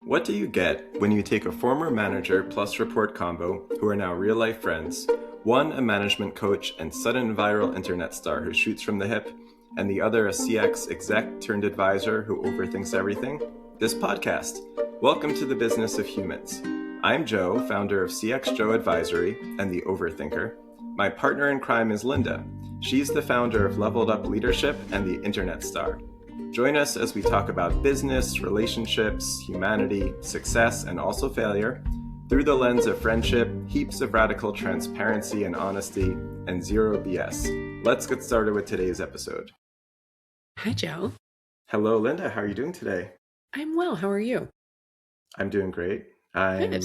What do you get when you take a former manager plus report combo who are now real life friends, one a management coach and sudden viral internet star who shoots from the hip, and the other a CX exec turned advisor who overthinks everything? This podcast. Welcome to the business of humans. I'm Joe, founder of CX Joe Advisory and the Overthinker. My partner in crime is Lynda. She's the founder of Leveled Up Leadership and the Internet Star. Join us as we talk about business, relationships, humanity, success, and also failure through the lens of friendship, heaps of radical transparency and honesty, and zero BS. Let's get started with today's episode. Hi, Joe. Hello, Lynda. How are you doing today? I'm well. How are you? I'm doing great. I'm Good.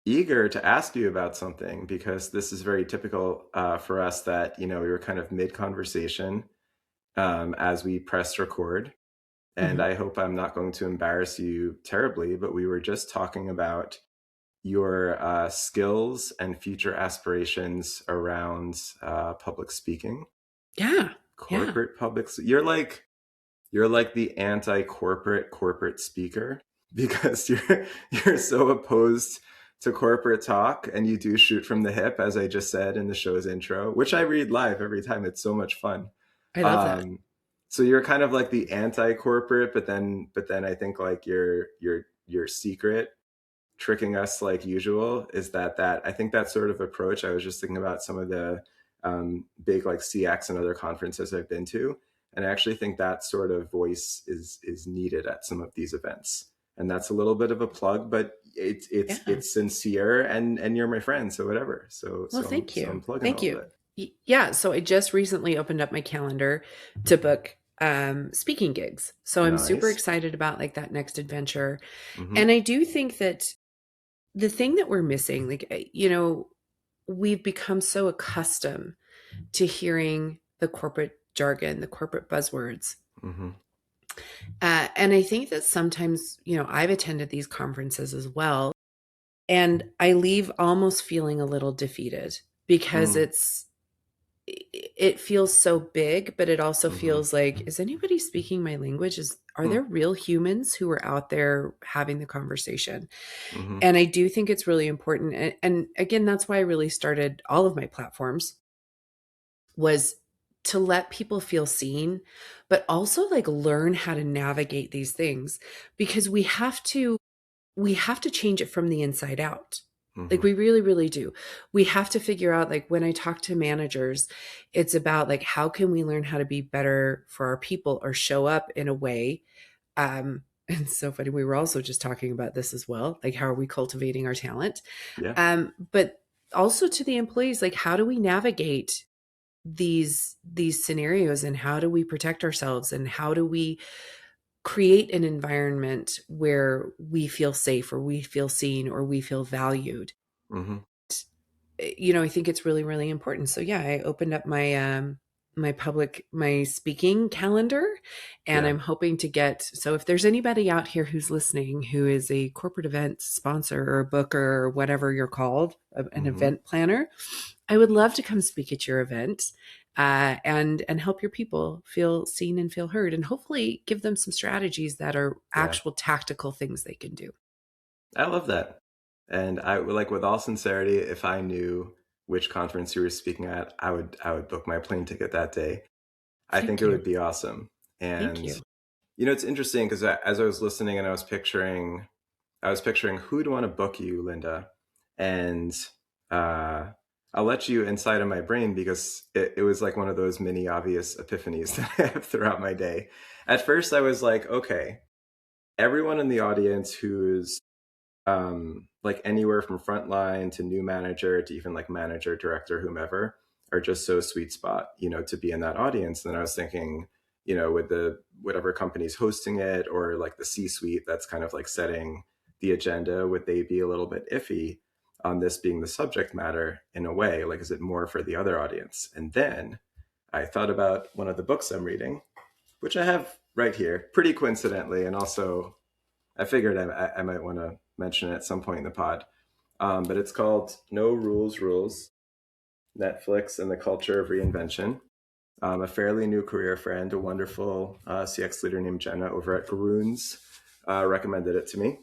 eager to ask you about something because this is very typical for us that, we were kind of mid-conversation as we pressed record. And I hope I'm not going to embarrass you terribly, but we were just talking about your skills and future aspirations around public speaking. Yeah. Corporate public. You're like the anti-corporate speaker because you're so opposed to corporate talk, and you do shoot from the hip, as I just said in the show's intro, which I read live every time. It's so much fun. I love that. So you're kind of like the anti-corporate, but then I think like your secret tricking us like usual is that I think that sort of approach. I was just thinking about some of the big like CX and other conferences I've been to, and I actually think that sort of voice is needed at some of these events. And that's a little bit of a plug, but it's sincere, and you're my friend, so whatever. So Thank you. So I'm plugging Thank all you. of it. Yeah. So I just recently opened up my calendar to book speaking gigs. So I'm super Nice. excited about like that next adventure. Mm-hmm. And I do think that the thing that we're missing, like, we've become so accustomed to hearing the corporate jargon, the corporate buzzwords. Mm-hmm. And I think that sometimes, I've attended these conferences as well, and I leave almost feeling a little defeated because it feels so big, but it also feels like, is anybody speaking my language? Are there real humans who are out there having the conversation? Mm-hmm. And I do think it's really important. And again, that's why I really started all of my platforms, was to let people feel seen, but also like learn how to navigate these things, because we have to change it from the inside out. Like we really, really do. We have to figure out, like when I talk to managers, it's about like, how can we learn how to be better for our people or show up in a way. And so funny. We were also just talking about this as well. Like, how are we cultivating our talent? Yeah. But also to the employees, like, how do we navigate these scenarios, and how do we protect ourselves, and how do we create an environment where we feel safe, or we feel seen, or we feel valued? Mm-hmm. I think it's really, really important. So yeah, I opened up my my speaking calendar, and I'm hoping to get, so if there's anybody out here who's listening who is a corporate event sponsor or booker or whatever you're called, an event planner, I would love to come speak at your event, and help your people feel seen and feel heard, and hopefully give them some strategies that are actual tactical things they can do. I love that. And I like, with all sincerity, if I knew which conference you were speaking at, I would book my plane ticket that day. I think it would be awesome. And Thank you. It's interesting because as I was listening and I was picturing who'd want to book you, Lynda, and I'll let you inside of my brain because it was like one of those mini obvious epiphanies that I have throughout my day. At first, I was like, okay, everyone in the audience who's like anywhere from frontline to new manager to even like manager, director, whomever, are just so sweet spot, to be in that audience. And then I was thinking, with the whatever company's hosting it, or like the C-suite that's kind of like setting the agenda, would they be a little bit iffy on this being the subject matter in a way? Like, is it more for the other audience? And then I thought about one of the books I'm reading, which I have right here, pretty coincidentally, and also I figured I might want to mention it at some point in the pod. But it's called No Rules Rules, Netflix and the Culture of Reinvention. A fairly new career friend, a wonderful CX leader named Jenna over at Garoons, recommended it to me.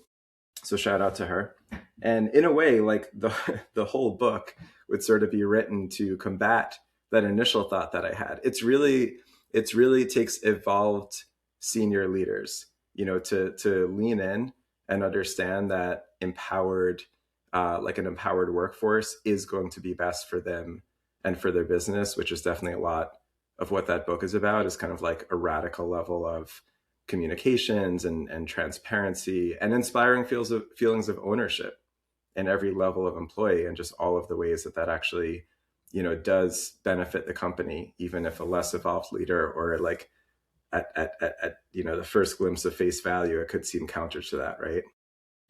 So shout out to her. And in a way, like the whole book would sort of be written to combat that initial thought that I had. It's really takes evolved senior leaders, to lean in and understand that like an empowered workforce is going to be best for them and for their business, which is definitely a lot of what that book is about, is kind of like a radical level of communications and transparency and inspiring feelings of ownership in every level of employee, and just all of the ways that that actually does benefit the company, even if a less evolved leader, or like at the first glimpse of face value, it could seem counter to that, right?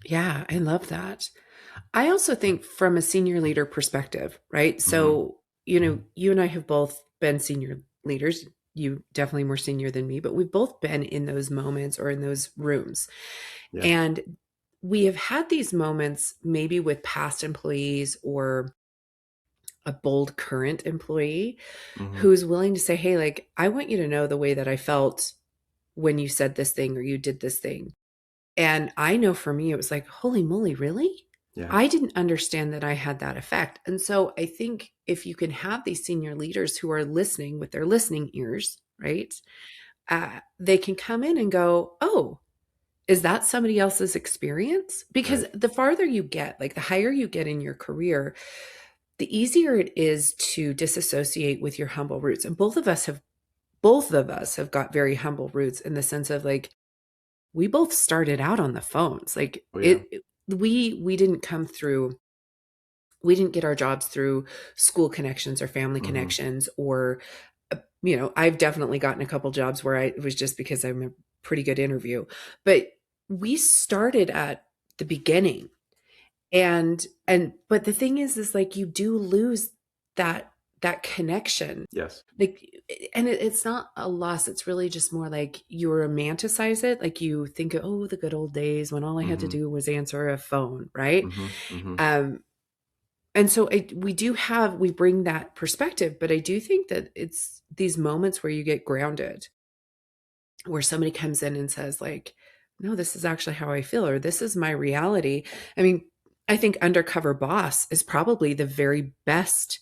Yeah, I love that. I also think from a senior leader perspective, right? Mm-hmm. So, you and I have both been senior leaders. You definitely more senior than me, but we've both been in those moments or in those rooms. Yeah. And we have had these moments maybe with past employees or a bold current employee Mm-hmm. who's willing to say, hey, like, I want you to know the way that I felt when you said this thing or you did this thing. And I know for me, it was like, holy moly, really? Yeah. I didn't understand that I had that effect. And so I think if you can have these senior leaders who are listening with their listening ears, right? They can come in and go, oh, is that somebody else's experience? Because Right. the farther you get, like the higher you get in your career, the easier it is to disassociate with your humble roots. And both of us have got very humble roots in the sense of like, we both started out on the phones. Like Oh yeah. we didn't come through, we didn't get our jobs through school connections or family Mm-hmm. connections or I've definitely gotten a couple jobs where it was just because I'm a pretty good interview. But we started at the beginning. And but the thing is like you do lose that connection. Yes. Like, and it's not a loss. It's really just more like you romanticize it. Like you think, oh, the good old days when all I had to Mm-hmm. do was answer a phone, right? Mm-hmm. Mm-hmm. Um, and so we bring that perspective, but I do think that it's these moments where you get grounded, where somebody comes in and says, like, no, this is actually how I feel, or this is my reality. I mean, I think Undercover Boss is probably the very best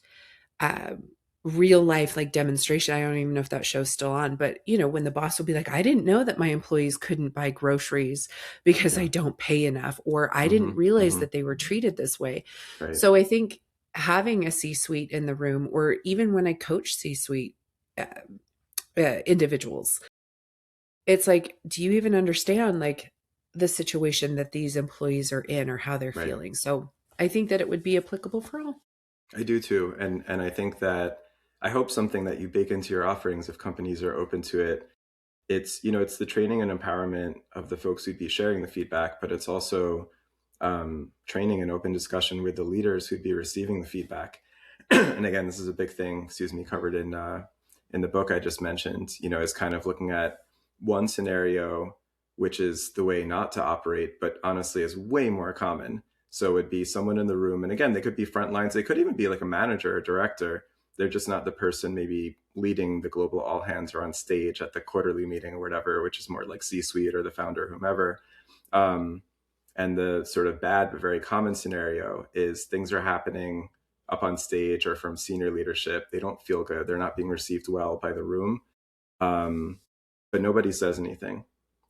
uh, real life like demonstration. I don't even know if that show's still on, but when the boss will be like, I didn't know that my employees couldn't buy groceries because I Yeah. don't pay enough, or I didn't Mm-hmm. realize Mm-hmm. that they were treated this way. Right. So I think having a C suite in the room, or even when I coach C suite individuals, it's like, do you even understand like the situation that these employees are in or how they're Right. feeling? So I think that it would be applicable for all. I do too, and I think that I hope something that you bake into your offerings, if companies are open to it, it's the training and empowerment of the folks who'd be sharing the feedback, but it's also training and open discussion with the leaders who'd be receiving the feedback. And again, this is a big thing, excuse me, covered in the book I just mentioned. Is kind of looking at one scenario, which is the way not to operate, but honestly is way more common. So it would be someone in the room, and again, they could be front lines, they could even be like a manager or director. They're just not the person maybe leading the global all hands or on stage at the quarterly meeting or whatever, which is more like C-suite or the founder or whomever. Um, and the sort of bad but very common scenario is things are happening up on stage or from senior leadership. They don't feel good. They're not being received well by the room. Um, but nobody says anything.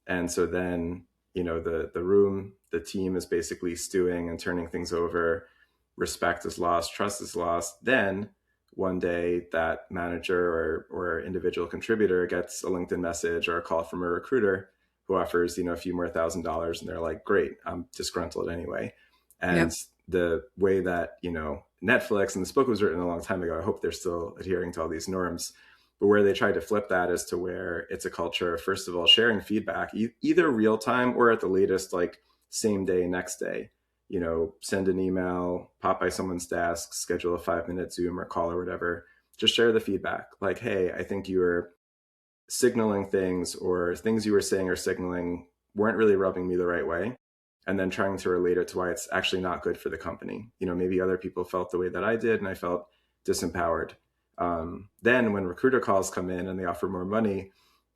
And so then, the room, the team is basically stewing and turning things over. Respect is lost, trust is lost. Then one day that manager or individual contributor gets a LinkedIn message or a call from a recruiter who offers, a few more $1,000, and they're like, great, I'm disgruntled anyway. And Yep. the way that, Netflix, and this book was written a long time ago, I hope they're still adhering to all these norms, but where they tried to flip that is to where it's a culture of, first of all, sharing feedback, either real time or at the latest, like same day, next day. Send an email, pop by someone's desk, schedule a 5-minute Zoom or call or whatever. Just share the feedback. Like, hey, I think you were signaling things, or things you were saying or signaling weren't really rubbing me the right way. And then trying to relate it to why it's actually not good for the company. Maybe other people felt the way that I did and I felt disempowered. Then when recruiter calls come in and they offer more money,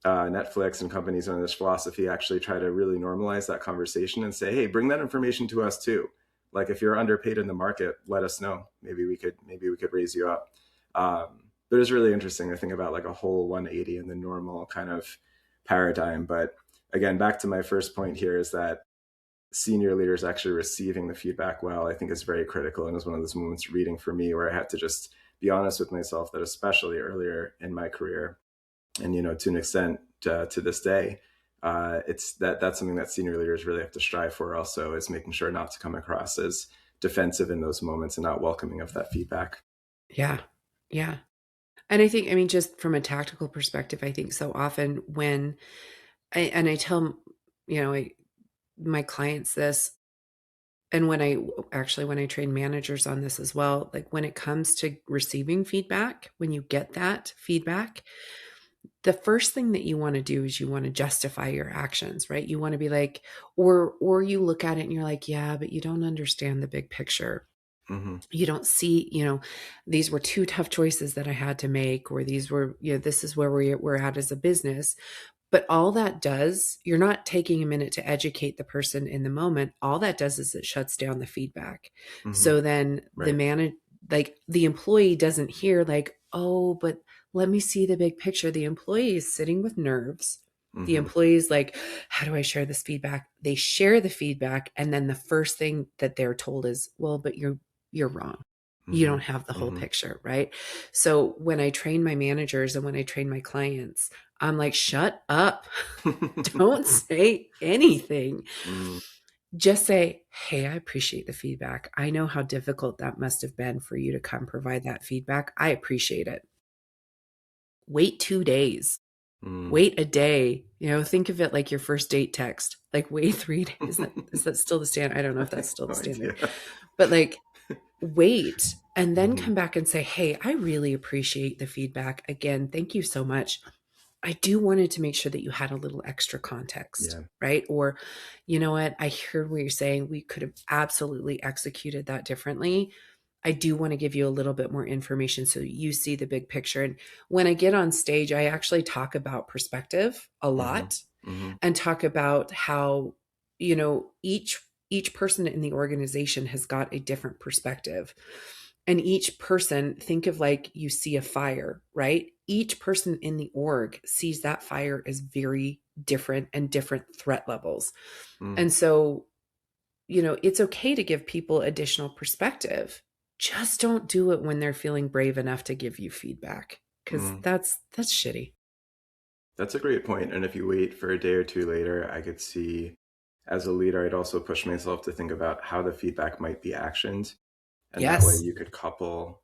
Netflix and companies on this philosophy actually try to really normalize that conversation and say, hey, bring that information to us too. Like if you're underpaid in the market, let us know. Maybe we could raise you up. But it's really interesting to think about like a whole 180 in the normal kind of paradigm. But again, back to my first point here is that senior leaders actually receiving the feedback well, I think is very critical. And it was one of those moments reading for me where I had to just be honest with myself that especially earlier in my career, and to an extent to this day, it's that's something that senior leaders really have to strive for. Also, is making sure not to come across as defensive in those moments and not welcoming of that feedback. Yeah. Yeah. And I think, I mean, just from a tactical perspective, I think so often when I tell, my clients this, and when I train managers on this as well, like when it comes to receiving feedback, when you get that feedback, the first thing that you want to do is you want to justify your actions, right? You want to be like, or you look at it and you're like, yeah, but you don't understand the big picture. Mm-hmm. You don't see, these were two tough choices that I had to make, or these were, this is where we're at as a business. But all that does, you're not taking a minute to educate the person in the moment. All that does is it shuts down the feedback. Mm-hmm. So then Right. like the employee doesn't hear like, oh, but let me see the big picture. The employee is sitting with nerves. The Mm-hmm. employee is like, how do I share this feedback? They share the feedback. And then the first thing that they're told is, well, but you're wrong. You Mm-hmm. don't have the whole Mm-hmm. picture, right? So when I train my managers and when I train my clients, I'm like, shut up. Don't say anything. Mm-hmm. Just say, hey, I appreciate the feedback. I know how difficult that must have been for you to come provide that feedback. I appreciate it. Wait 2 days. Mm-hmm. Wait a day. Think of it like your first date text. Like wait 3 days. Is that still the standard? I don't know if I that's have still the no standard. idea. But like wait and then Mm-hmm. come back and say, hey, I really appreciate the feedback. Again, thank you so much. I do wanted to make sure that you had a little extra context, Yeah. right? Or, you know what? I heard what you're saying. We could have absolutely executed that differently. I do want to give you a little bit more information so you see the big picture. And when I get on stage, I actually talk about perspective a Mm-hmm. lot Mm-hmm. and talk about how, each person in the organization has got a different perspective. And each person, think of like you see a fire, right? Each person in the org sees that fire as very different and different threat levels. Mm-hmm. And so, it's okay to give people additional perspective. Just don't do it when they're feeling brave enough to give you feedback, because Mm-hmm. that's shitty. That's a great point. And if you wait for a day or two later, I could see as a leader, I'd also push myself to think about how the feedback might be actioned. And that way Yes. you could couple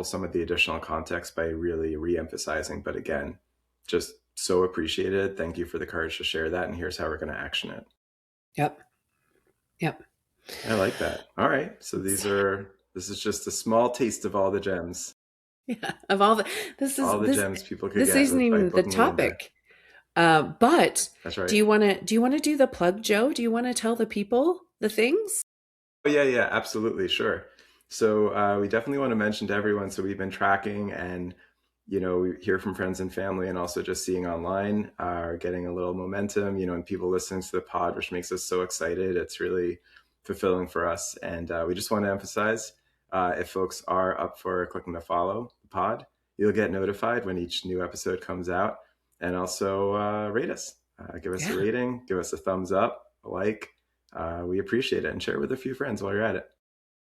some of the additional context by really re-emphasizing, but again, just so appreciated. Thank you for the courage to share that. And here's how we're going to action it. Yep. Yep. I like that. All right. So It's, this is just a small taste of all the gems, yeah. Of all the this is all the this gems people could this get isn't by even the booking Lynda. topic. But That's do right. you want to do the plug, Joe? Do you want to tell the people the things? Oh, yeah, yeah, absolutely, sure. So we definitely want to mention to everyone. So we've been tracking, and we hear from friends and family, and also just seeing online are getting a little momentum. And people listening to the pod, which makes us so excited. It's really fulfilling for us, and we just want to emphasize if folks are up for clicking to follow the pod, you'll get notified when each new episode comes out, and also rate us. Give us a Yeah. rating, give us a thumbs up, a like. We appreciate it, and share it with a few friends while you're at it.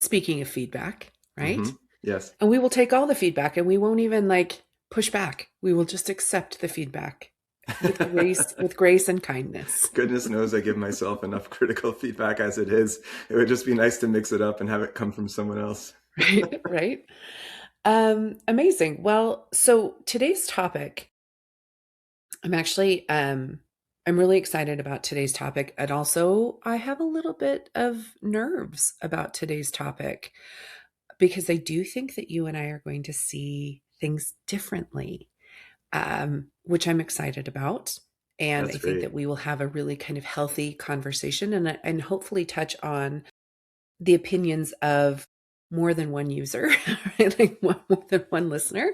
Speaking of feedback, Mm-hmm. right? Yes. And we will take all the feedback and we won't even like push back. We will just accept the feedback with grace and kindness. Goodness knows I give myself enough critical feedback as it is. It would just be nice to mix it up and have it come from someone else. Right? Right? Amazing. Well, so today's topic, I'm actually I'm really excited about today's topic. And also I have a little bit of nerves about today's topic because I do think that you and I are going to see things differently, which I'm excited about. And I That's think great. that we will have a really kind of healthy conversation and hopefully touch on the opinions of more than one user, right? Like more than one listener.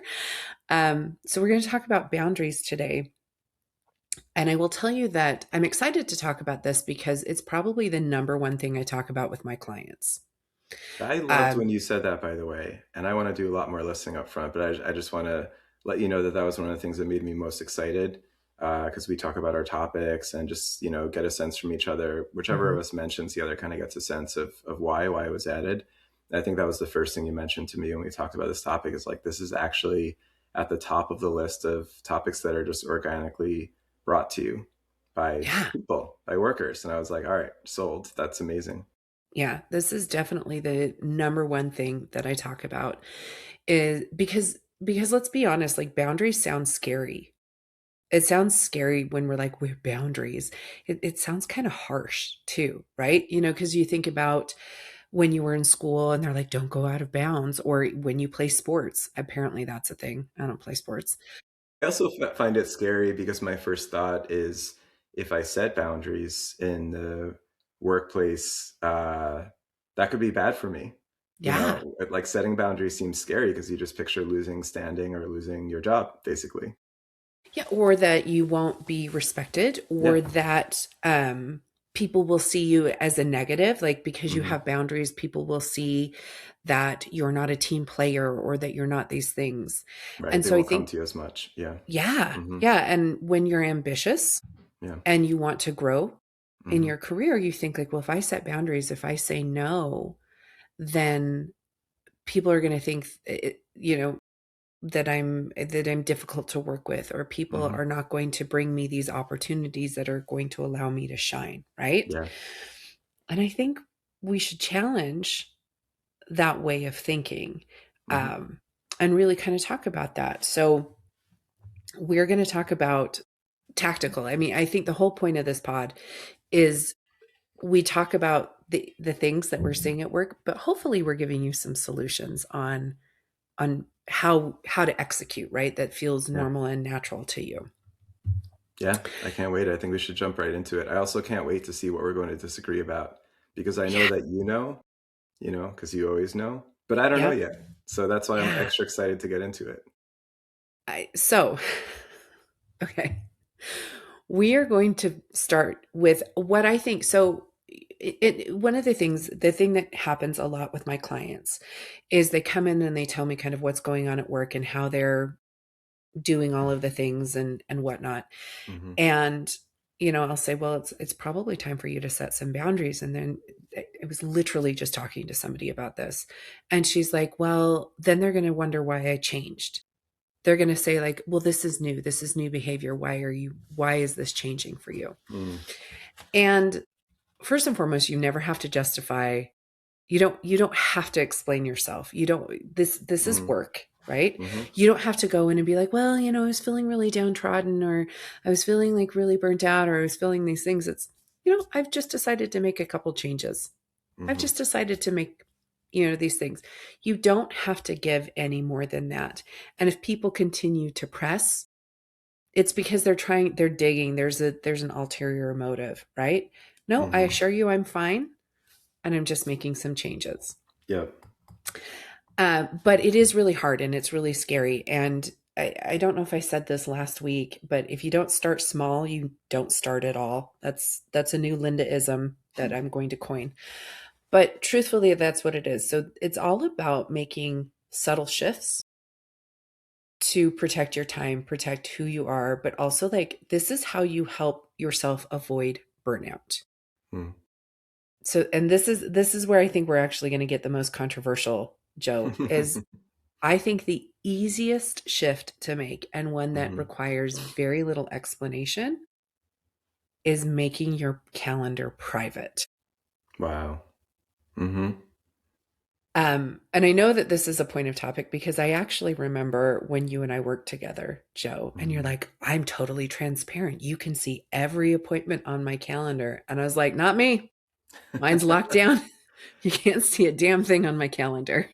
So we're going to talk about boundaries today. And I will tell you that I'm excited to talk about this because it's probably the number one thing I talk about with my clients. I loved when Um, you said that, by the way, and I want to do a lot more listening up front, but I just want to let you know that that was one of the things that made me most excited, because we talk about our topics and just, get a sense from each other. Whichever of mhm. us mentions the other kind of gets a sense of why it was added. And I think that was the first thing you mentioned to me when we talked about this topic, is like, this is actually at the top of the list of topics that are just organically brought to you by Yeah. people, by workers. And I was like, all right, sold. That's amazing. Yeah, this is definitely the number one thing that I talk about is because let's be honest, like boundaries sound scary. It sounds scary when we're like, we're boundaries. It sounds kind of harsh too, right? Because you think about when you were in school and they're like, don't go out of bounds, or when you play sports. Apparently, that's a thing. I don't play sports. I also find it scary because my first thought is, if I set boundaries in the workplace, that could be bad for me. Yeah. Like setting boundaries seems scary because you just picture losing standing or losing your job, basically. Yeah, or that you won't be respected, Yeah. or that people will see you as a negative, like because you Hmm. have boundaries, people will see that you're not a team player or that you're not these things. Right. And They so I won't come think, to you as much. Yeah. yeah, Hmm. yeah. And when you're ambitious Yeah. and you want to grow in Hmm. your career, you think like, well, if I set boundaries, if I say no, then people are going to think, that I'm difficult to work with, or people Hmm. are not going to bring me these opportunities that are going to allow me to shine, right? Yeah. And I think we should challenge that way of thinking, Hmm. um, and really kind of talk about that. So we're going to talk about tactical. I mean, I think the whole point of this pod is we talk about the things that we're seeing at work, but hopefully we're giving you some solutions on how to execute, right? That feels Yeah. normal and natural to you. Yeah. I can't wait. I think we should jump right into it. I also can't wait to see what we're going to disagree about, because I know Yeah. that because you always know, but I don't know Yep. yet. So that's why I'm Yeah. extra excited to get into it. So okay. We are going to start with what I think. So one of the thing that happens a lot with my clients is they come in and they tell me kind of what's going on at work and how they're doing all of the things and whatnot. Hmm. And I'll say, well, it's probably time for you to set some boundaries. And then I was literally just talking to somebody about this, and she's like, well, then they're going to wonder why I changed. They're going to say like, well, this is new behavior. Why is this changing for you? Mm. And first and foremost, you never have to justify. You don't have to explain yourself. You don't this is Mm. work, right? Hmm. You don't have to go in and be like, well, I was feeling really downtrodden, or I was feeling like really burnt out, or I was feeling these things. It's, I've just decided to make a couple changes. I've Hmm. just decided to make, these things. You don't have to give any more than that. And if people continue to press, it's because they're digging. There's an ulterior motive, right? No, I Hmm. assure you I'm fine, and I'm just making some changes. Yep. But it is really hard and it's really scary. And I don't know if I said this last week, but if you don't start small, you don't start at all. That's a new Lyndaism that I'm going to coin. But truthfully, that's what it is. So it's all about making subtle shifts to protect your time, protect who you are, but also like this is how you help yourself avoid burnout. Mm. So, and this is where I think we're actually going to get the most controversial, Joe, is I think the easiest shift to make, and one that Hmm. requires very little explanation, is making your calendar private. Wow. Hmm. And I know that this is a point of topic because I actually remember when you and I worked together, Joe, and you're Hmm. like, I'm totally transparent. You can see every appointment on my calendar. And I was like, not me. Mine's locked down. You can't see a damn thing on my calendar.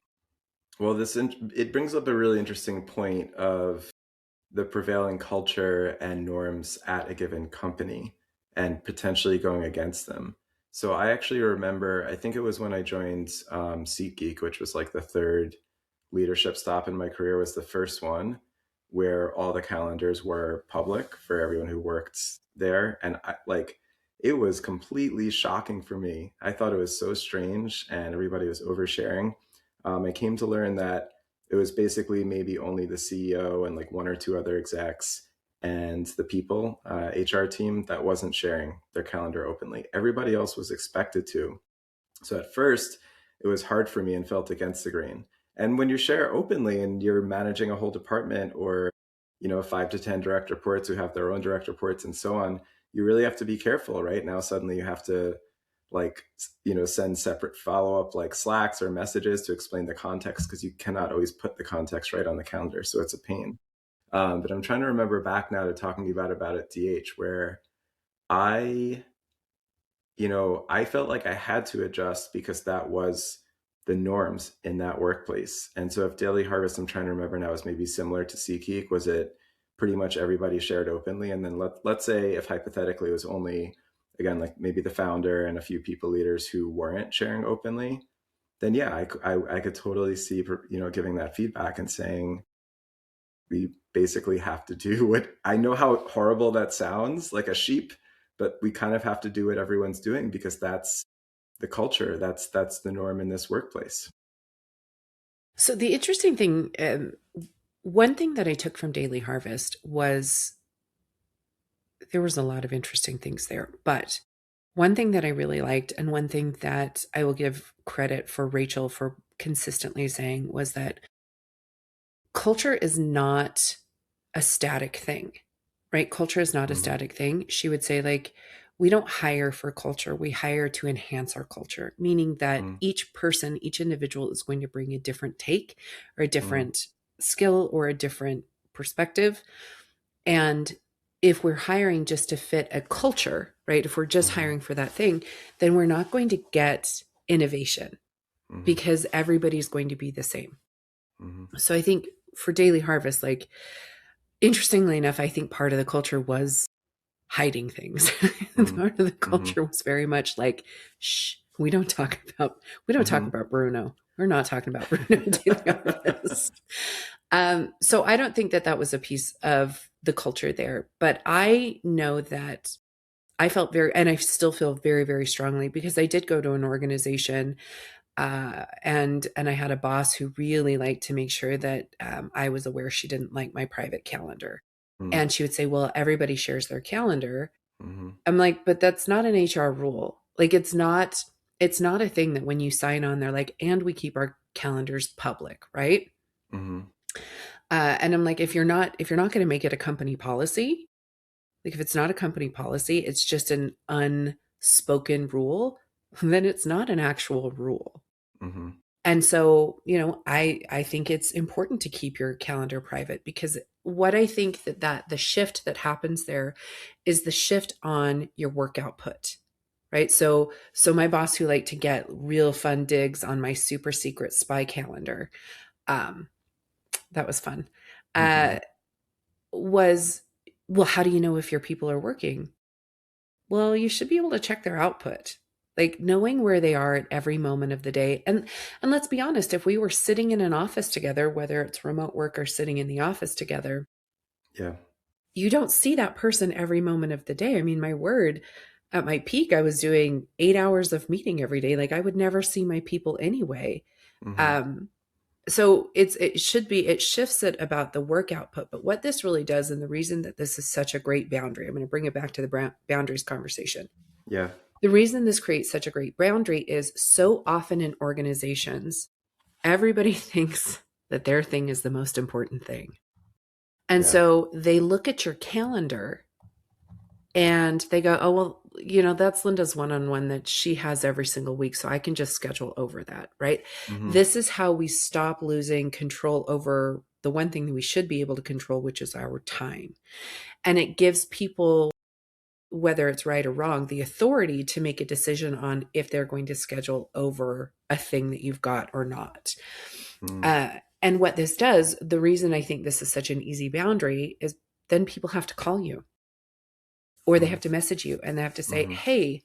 Well, it brings up a really interesting point of the prevailing culture and norms at a given company and potentially going against them. So I actually remember, I think it was when I joined SeatGeek, which was like the third leadership stop in my career, was the first one. where all the calendars were public for everyone who worked there. And it was completely shocking for me. I thought it was so strange and everybody was oversharing. I came to learn that it was basically maybe only the CEO and like one or two other execs and the people, HR team, that wasn't sharing their calendar openly. Everybody else was expected to. So at first, it was hard for me and felt against the grain. And when you share openly and you're managing a whole department or, 5 to 10 direct reports who have their own direct reports and so on, you really have to be careful, right? Now, suddenly you have to like, send separate follow-up like Slacks or messages to explain the context because you cannot always put the context right on the calendar. So it's a pain. But I'm trying to remember back now to talking about it DH, where I I felt like I had to adjust because that was the norms in that workplace. And so if Daily Harvest, I'm trying to remember now, is maybe similar to SeatGeek, was it pretty much everybody shared openly? And then let's say if hypothetically it was only, again, like maybe the founder and a few people leaders who weren't sharing openly, then yeah, I could totally see, giving that feedback and saying, we basically have to do what, I know how horrible that sounds, like a sheep, but we kind of have to do what everyone's doing because that's the culture. That's the norm in this workplace. So the interesting thing, one thing that I took from Daily Harvest was there was a lot of interesting things there, but one thing that I really liked, and one thing that I will give credit for Rachel for consistently saying, was that culture is not a static thing, right? Culture is not a Mm-hmm. static thing. She would say, like, we don't hire for culture, we hire to enhance our culture, meaning that each person, each individual is going to bring a different take or a Mm-hmm. different skill or a different perspective. And if we're hiring just to fit a culture, right? If we're just Mm-hmm. hiring for that thing, then we're not going to get innovation Mm-hmm. because everybody's going to be the same. Mm-hmm. So I think for Daily Harvest, like, interestingly enough, I think part of the culture was hiding things. Part of the Mm-hmm. culture was very much like, shh, we don't talk about Bruno. We're not talking about Bruno Daily Harvest. So I don't think that that was a piece of the culture there, but I know that I felt very, and I still feel very, very strongly because I did go to an organization, and I had a boss who really liked to make sure that I was aware she didn't like my private calendar, Mm-hmm. and she would say, "Well, everybody shares their calendar." Mm-hmm. I'm like, "But that's not an HR rule. Like, it's not a thing that when you sign on, they're like, and we keep our calendars public, right?" Mm-hmm. And I'm like, if you're not going to make it a company policy, like if it's not a company policy, it's just an unspoken rule, then it's not an actual rule. Mm-hmm. And so, I think it's important to keep your calendar private because what I think that the shift that happens there is the shift on your work output. Right? So my boss who liked to get real fun digs on my super secret spy calendar, um, that was fun. Mm-hmm. Uh, was, well, how do you know if your people are working? Well, you should be able to check their output. Like knowing where they are at every moment of the day. And let's be honest, if we were sitting in an office together, whether it's remote work or sitting in the office together, Yeah. you don't see that person every moment of the day. I mean, my word, at my peak, I was doing 8 hours of meeting every day. Like I would never see my people anyway. Mm-hmm. Um, so it shifts it about the work output. But what this really does, and the reason that this is such a great boundary, I'm going to bring it back to the boundaries conversation. Yeah. The reason this creates such a great boundary is so often in organizations, everybody thinks that their thing is the most important thing. And Yeah. so they look at your calendar and they go, oh, well, that's Lynda's one-on-one that she has every single week. So I can just schedule over that, right? Mm-hmm. This is how we stop losing control over the one thing that we should be able to control, which is our time. And it gives people, whether it's right or wrong, the authority to make a decision on if they're going to schedule over a thing that you've got or not. Mm-hmm. Uh, and what this does, the reason I think this is such an easy boundary is then people have to call you or they have to message you and they have to say, Mm-hmm. hey,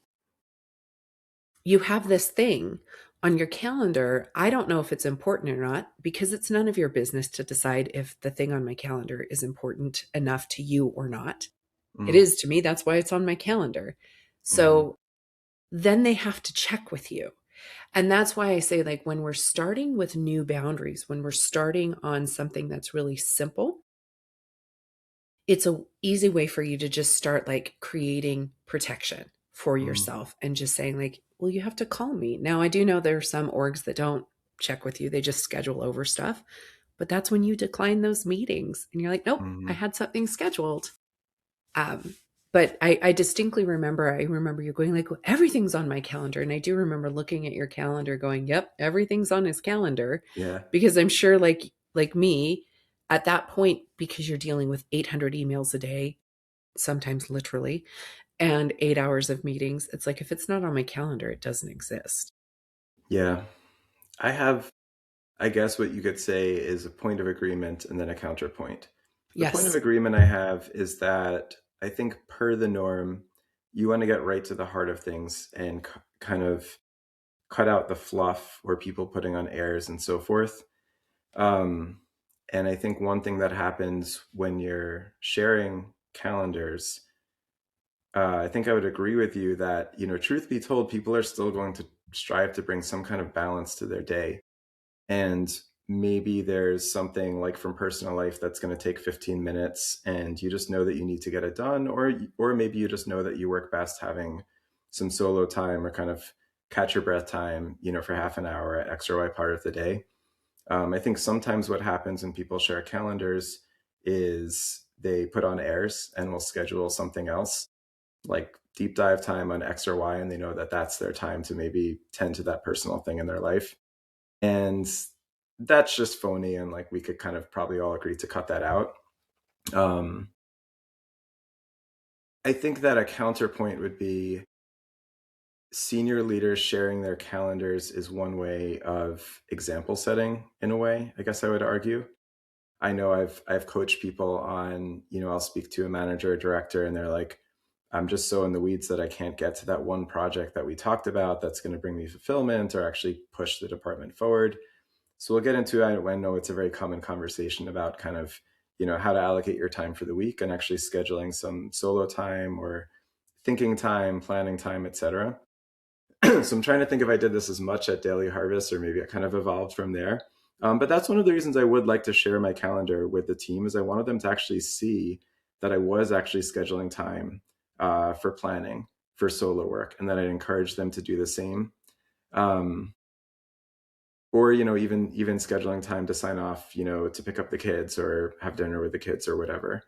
you have this thing. On your calendar, I don't know if it's important or not because it's none of your business to decide if the thing on my calendar is important enough to you or not. It Mm-hmm. is to me. That's why it's on my calendar. Mm-hmm. So then they have to check with you. And that's why I say, like, when we're starting with new boundaries, when we're starting on something that's really simple, it's a easy way for you to just start like creating protection for Mm-hmm. yourself and just saying like, well, you have to call me. Now, I do know there are some orgs that don't check with you. They just schedule over stuff. But that's when you decline those meetings and you're like, nope, I Mm-hmm. had something scheduled. Um, but I distinctly remember, I remember you going like, well, everything's on my calendar. And I do remember looking at your calendar going, yep, everything's on his calendar. Yeah. Because I'm sure like me at that point, because you're dealing with 800 emails a day, sometimes literally, and 8 hours of meetings, it's like, if it's not on my calendar, it doesn't exist. Yeah. I have, I guess what you could say is a point of agreement and then a counterpoint. The point of Yes. agreement I have is that I think per the norm, you want to get right to the heart of things and kind of cut out the fluff or people putting on airs and so forth. Um, and I think one thing that happens when you're sharing calendars, I think I would agree with you that, truth be told, people are still going to strive to bring some kind of balance to their day. And maybe there's something like from personal life that's going to take 15 minutes and you just know that you need to get it done, or maybe you just know that you work best having some solo time or kind of catch your breath time, for half an hour at X or Y part of the day. I think sometimes what happens when people share calendars is they put on airs and will schedule something else like deep dive time on X or Y, and they know that that's their time to maybe tend to that personal thing in their life. And that's just phony. And like we could kind of probably all agree to cut that out. Um, I think that a counterpoint would be senior leaders sharing their calendars is one way of example setting in a way, I guess I would argue. I know I've coached people on, I'll speak to a manager or director and they're like, I'm just so in the weeds that I can't get to that one project that we talked about that's going to bring me fulfillment or actually push the department forward. So we'll get into it. I know it's a very common conversation about kind of, how to allocate your time for the week and actually scheduling some solo time or thinking time, planning time, etc. So I'm trying to think if I did this as much at Daily Harvest or maybe it kind of evolved from there. But that's one of the reasons I would like to share my calendar with the team is I wanted them to actually see that I was actually scheduling time for planning for solo work and that I'd encourage them to do the same. Um, or even scheduling time to sign off, to pick up the kids or have dinner with the kids or whatever.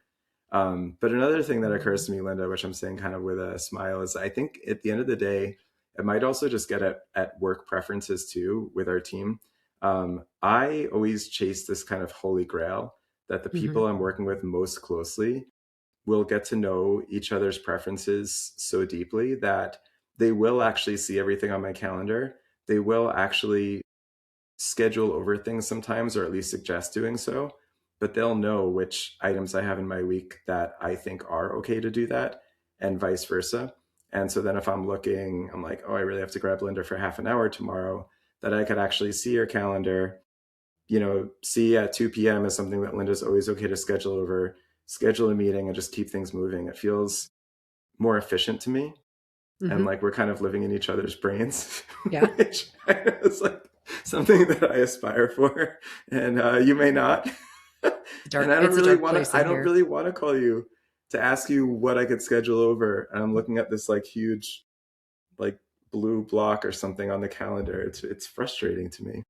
But another thing that occurs Mhm. to me, Lynda, which I'm saying kind of with a smile, is I think at the end of the day, it might also just get at work preferences too with our team. I always chase this kind of holy grail that the Mhm. people I'm working with most closely will get to know each other's preferences so deeply that they will actually see everything on my calendar. They will actually schedule over things sometimes, or at least suggest doing so, but they'll know which items I have in my week that I think are okay to do that, and vice versa. And so then if I'm looking, I'm like, oh, I really have to grab Lynda for half an hour tomorrow, that I could actually see her calendar, see at 2 p.m. is something that Lynda's always okay to schedule over, schedule a meeting and just keep things moving. It feels more efficient to me and Mhm. like we're kind of living in each other's brains, Yeah. which is like something that I aspire for, and you may not. And It's a dark place, I I don't hear. really want to call you to ask you what I could schedule over. And I'm looking at this like huge, like blue block or something on the calendar. It's frustrating to me.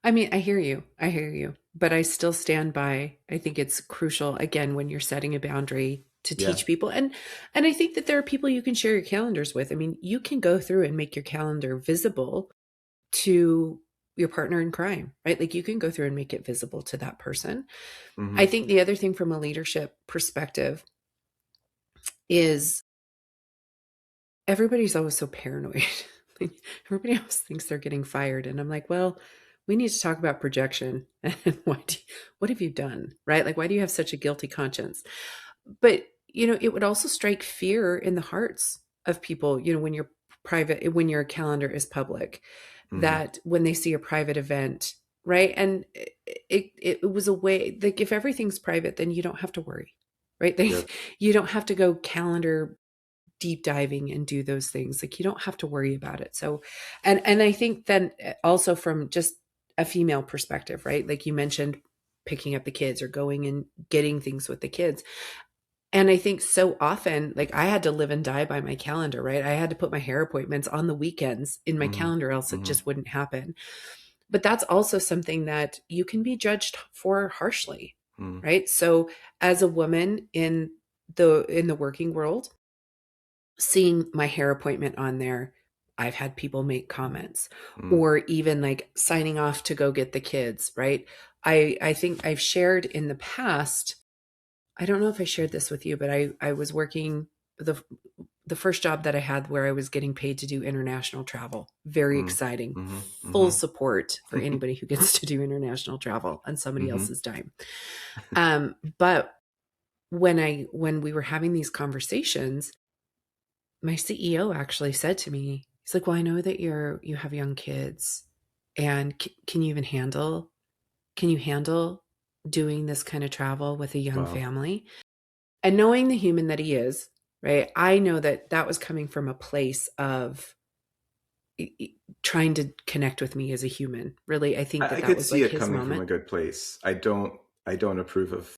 I mean, I hear you. I hear you. But I still stand by, I think it's crucial again when you're setting a boundary to Yeah. teach people. And I think that there are people you can share your calendars with. I mean, you can go through and make your calendar visible to your partner in crime, right? Like you can go through and make it visible to that person. I Hmm. think the other thing from a leadership perspective is everybody's always so paranoid. Like, everybody else thinks they're getting fired. And I'm like, well, we need to talk about projection and what have you done? Right? Like, why do you have such a guilty conscience? But, it would also strike fear in the hearts of people, when you're private, when your calendar is public, Mm-hmm. that when they see a private event, right? And it was a way, like, if everything's private, then you don't have to worry, right? Yep. You don't have to go calendar deep diving and do those things. Like, you don't have to worry about it. So, and I think then also from just a female perspective, right? Like you mentioned, picking up the kids or going and getting things with the kids. And I think so often, like, I had to live and die by my calendar, right? I had to put my hair appointments on the weekends in my Mm-hmm. calendar, else it Mm-hmm. just wouldn't happen. But that's also something that you can be judged for harshly, Mm-hmm. right? So as a woman in the working world, seeing my hair appointment on there, I've had people make comments, Mm-hmm. or even like signing off to go get the kids, right? I think I've shared in the past, I don't know if I shared this with you, but I was working the first job that I had where I was getting paid to do international travel. Very exciting. Mm-hmm. Full Mm-hmm. support for anybody who gets to do international travel on somebody Mm-hmm. else's dime. But when we were having these conversations, my CEO actually said to me, he's like, "Well, I know that you have young kids, and can you even handle doing this kind of travel with a young Wow. family?" And knowing the human that he is, right? I know that that was coming from a place of trying to connect with me as a human. Really, I think that I that could was see like it his coming from a moment. good place. I don't approve of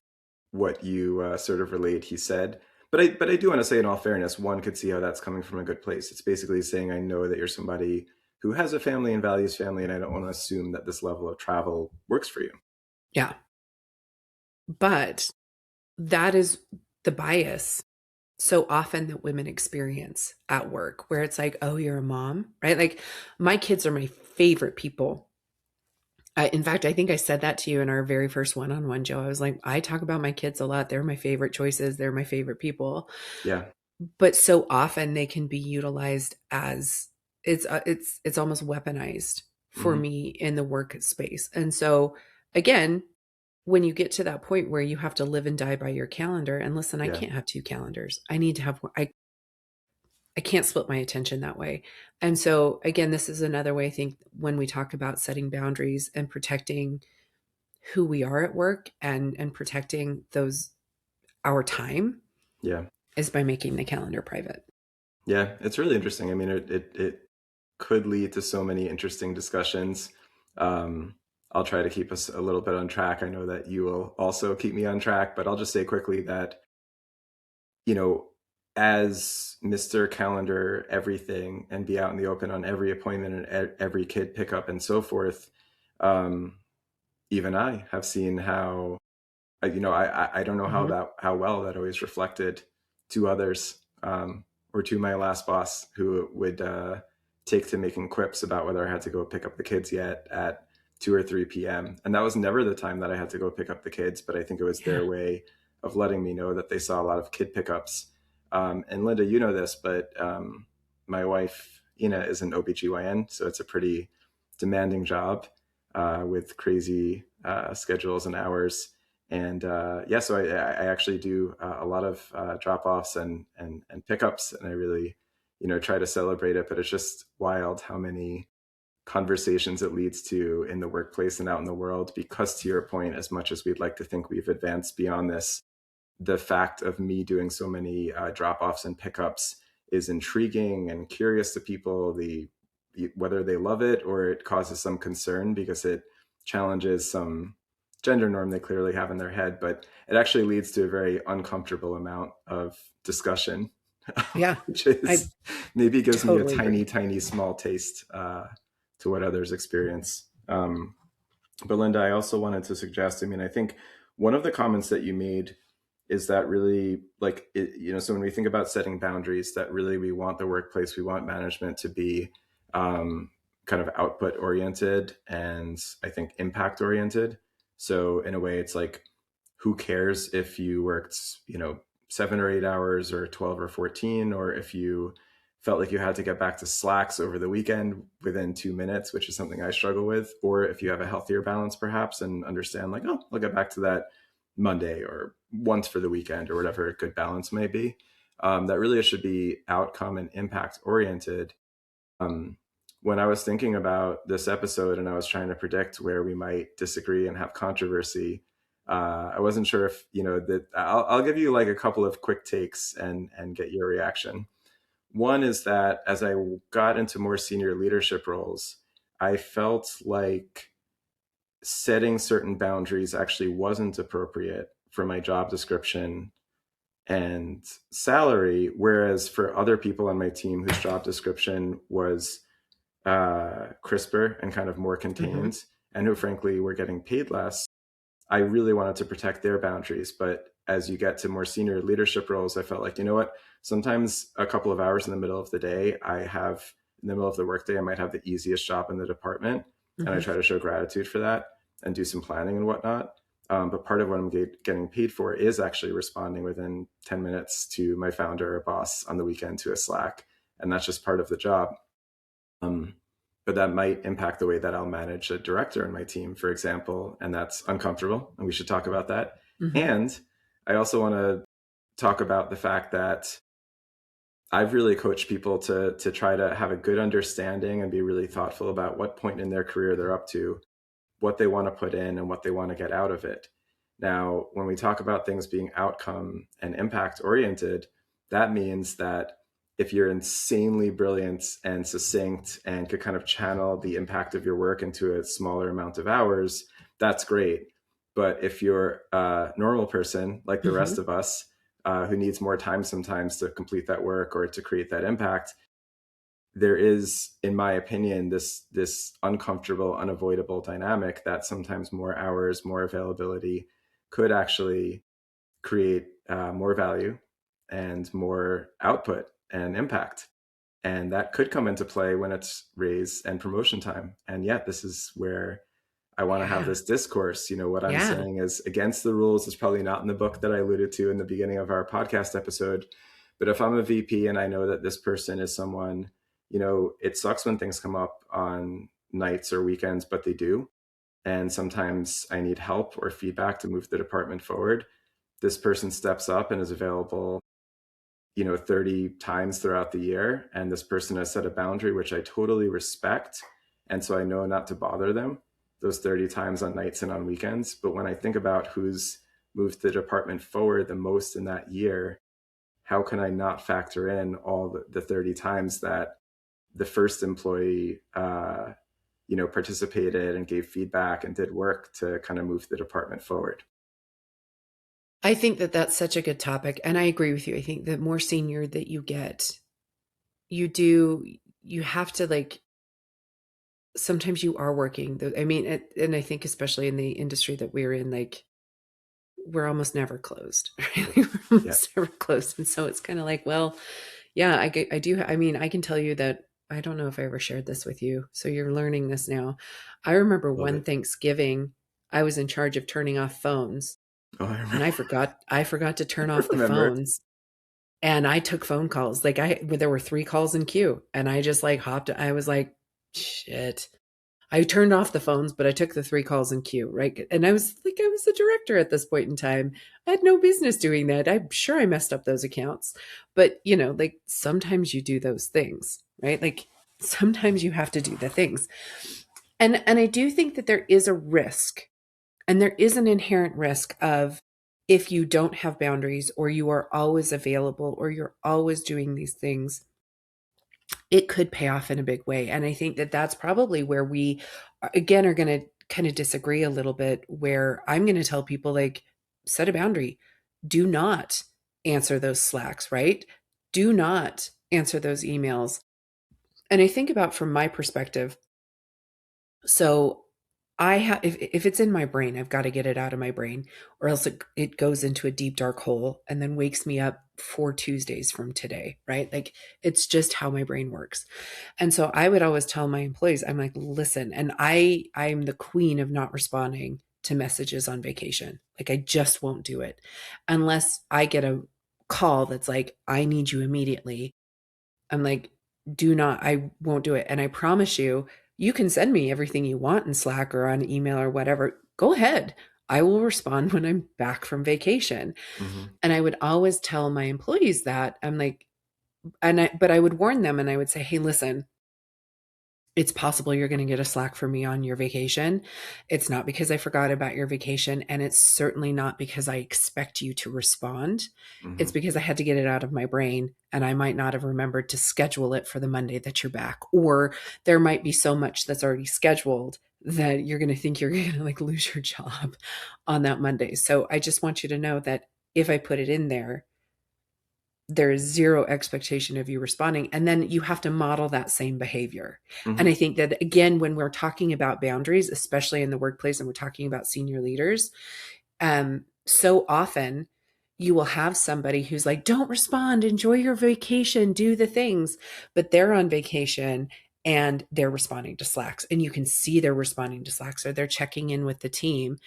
what you sort of relayed he said. But I do want to say, in all fairness, one could see how that's coming from a good place. It's basically saying, I know that you're somebody who has a family and values family, and I don't want to assume that this level of travel works for you. Yeah. But that is the bias so often that women experience at work, where it's like, oh, you're a mom, right? Like, my kids are my favorite people. In fact, I think I said that to you in our very first one-on-one, Joe. I was like, I talk about my kids a lot. They're my favorite choices. They're my favorite people. Yeah. But so often they can be utilized as it's almost weaponized for Hmm. me in the workspace. And so again, when you get to that point where you have to live and die by your calendar, and listen, I Yeah. can't have two calendars. I need to have I can't split my attention that way. And so again, this is another way I think when we talk about setting boundaries and protecting who we are at work, and protecting those our time, Yeah. is by making the calendar private. Yeah. It's really interesting. I mean, it could lead to so many interesting discussions. Um, I'll try to keep us a little bit on track. I know that you will also keep me on track, but I'll just say quickly that, you know, as Mr. Calendar everything and be out in the open on every appointment and every kid pickup and so forth, um, even I have seen how, I don't know Mhm. how well that always reflected to others, or to my last boss, who would take to making quips about whether I had to go pick up the kids yet at 2 or 3 p.m. And that was never the time that I had to go pick up the kids, but I think it was Yeah. their way of letting me know that they saw a lot of kid pickups. And Lynda, you know this, but my wife, Ina, is an OBGYN, so it's a pretty demanding job, with crazy schedules and hours. And yeah, so I actually do a lot of drop offs and pickups, and I really, try to celebrate it. But it's just wild how many conversations it leads to in the workplace and out in the world. Because, to your point, as much as we'd like to think we've advanced beyond this, the fact of me doing so many drop offs and pickups is intriguing and curious to people. Whether they love it or it causes some concern because it challenges some gender norm they clearly have in their head, but it actually leads to a very uncomfortable amount of discussion, Yeah. which I is maybe gives me a totally tiny, agree. tiny, small taste to what others experience. But Lynda, I also wanted to suggest, I mean, I think one of the comments that you made is that really, like, so when we think about setting boundaries, that really we want the workplace, we want management to be um, kind of output oriented and I think impact oriented. So in a way, it's like, who cares if you worked, 7 or 8 hours or 12 or 14, or if you felt like you had to get back to slacks over the weekend within 2 minutes, which is something I struggle with, or if you have a healthier balance perhaps and understand, like, oh, I'll get back to that Monday or once for the weekend or whatever a good balance may be. That really should be outcome and impact oriented. Um, when I was thinking about this episode and I was trying to predict where we might disagree and have controversy, I wasn't sure if that. I'll give you like a couple of quick takes and get your reaction. One is that as I got into more senior leadership roles, I felt like setting certain boundaries actually wasn't appropriate for my job description and salary, whereas for other people on my team whose job description was crisper and kind of more Mm-hmm. contained, and who frankly were getting paid less, I really wanted to protect their boundaries. But as you get to more senior leadership roles, I felt like, you know what? Sometimes a couple of hours in the middle of the day, in the middle of the workday, I might have the easiest job in the department. And I Mm-hmm. try to show gratitude for that and do some planning and whatnot. But part of what I'm getting paid for is actually responding within 10 minutes to my founder or boss on the weekend to a Slack. And that's just part of the job. Um, but that might impact the way that I'll manage a director in my team, for example, and that's uncomfortable, and we should talk about that. Mm-hmm. And I also want to talk about the fact that I've really coached people to try to have a good understanding and be really thoughtful about what point in their career they're up to, what they want to put in, and what they want to get out of it. Now, when we talk about things being outcome and impact oriented, that means that if you're insanely brilliant and succinct and could kind of channel the impact of your work into a smaller amount of hours, that's great. But if you're a normal person like the Mm-hmm. rest of us, who needs more time sometimes to complete that work or to create that impact, there is, in my opinion, this uncomfortable, unavoidable dynamic that sometimes more hours, more availability could actually create more value and more output and impact. And that could come into play when it's raise and promotion time. And yet, this is where I want to have Yeah. this discourse. What I'm Yeah. saying is against the rules. Is probably not in the book that I alluded to in the beginning of our podcast episode. But if I'm a VP and I know that this person is someone, it sucks when things come up on nights or weekends, but they do. And sometimes I need help or feedback to move the department forward. This person steps up and is available 30 times throughout the year, and this person has set a boundary which I totally respect, and so I know not to bother them those 30 times on nights and on weekends. But when I think about who's moved the department forward the most in that year, how can I not factor in all the 30 times that the first employee participated and gave feedback and did work to kind of move the department forward? I think that that's such a good topic. And I agree with you. I think the more senior that you get, you do, you have to like, sometimes you are working. I mean, and I think especially in the industry that we're in, like, we're almost never closed. Right? We're Yeah, almost never closed. And so it's kind of like, well, yeah, I do. I mean, I can tell you that I don't know if I ever shared this with you. So you're learning this now. I remember love one it. Thanksgiving, I was in charge of turning off phones Oh, and I forgot to turn I off the remember. phones. And I took phone calls. Like there were 3 calls in queue and I just like hopped. I was like, shit. I turned off the phones, but I took the 3 calls in queue, right? And I was the director at this point in time. I had no business doing that. I'm sure I messed up those accounts. But, like sometimes you do those things, right? Like sometimes you have to do the things. And I do think that there is a risk, and there is an inherent risk of, if you don't have boundaries or you are always available or you're always doing these things, it could pay off in a big way. And I think that that's probably where we, again, are going to kind of disagree a little bit, where I'm going to tell people, like, set a boundary. Do not answer those Slacks, right? Do not answer those emails. And I think about from my perspective, so I have, if it's in my brain, I've got to get it out of my brain, or else it goes into a deep dark hole and then wakes me up 4 Tuesdays from today, right? Like it's just how my brain works. And so I would always tell my employees, I'm like, listen, and I'm the queen of not responding to messages on vacation. Like I just won't do it unless I get a call that's like, I need you immediately. I'm like, I won't do it. And I promise you, you can send me everything you want in Slack or on email or whatever. Go ahead. I will respond when I'm back from vacation. Hmm. And I would always tell my employees that. I'm like, but I would warn them and I would say, hey, listen, It's possible you're going to get a Slack from me on your vacation. It's not because I forgot about your vacation, and it's certainly not because I expect you to respond. It's Hmm. because I had to get it out of my brain, and I might not have remembered to schedule it for the Monday that you're back. Or there might be so much that's already scheduled that you're going to think you're going to like lose your job on that Monday. So I just want you to know that if I put it in there, there is zero expectation of you responding. And then you have to model that same behavior. And I Hmm. think that, again, when we're talking about boundaries, especially in the workplace, and we're talking about senior leaders, so often you will have somebody who's like, don't respond, enjoy your vacation, do the things, but they're on vacation and they're responding to Slacks. And you can see they're responding to Slacks, or they're checking in with the team.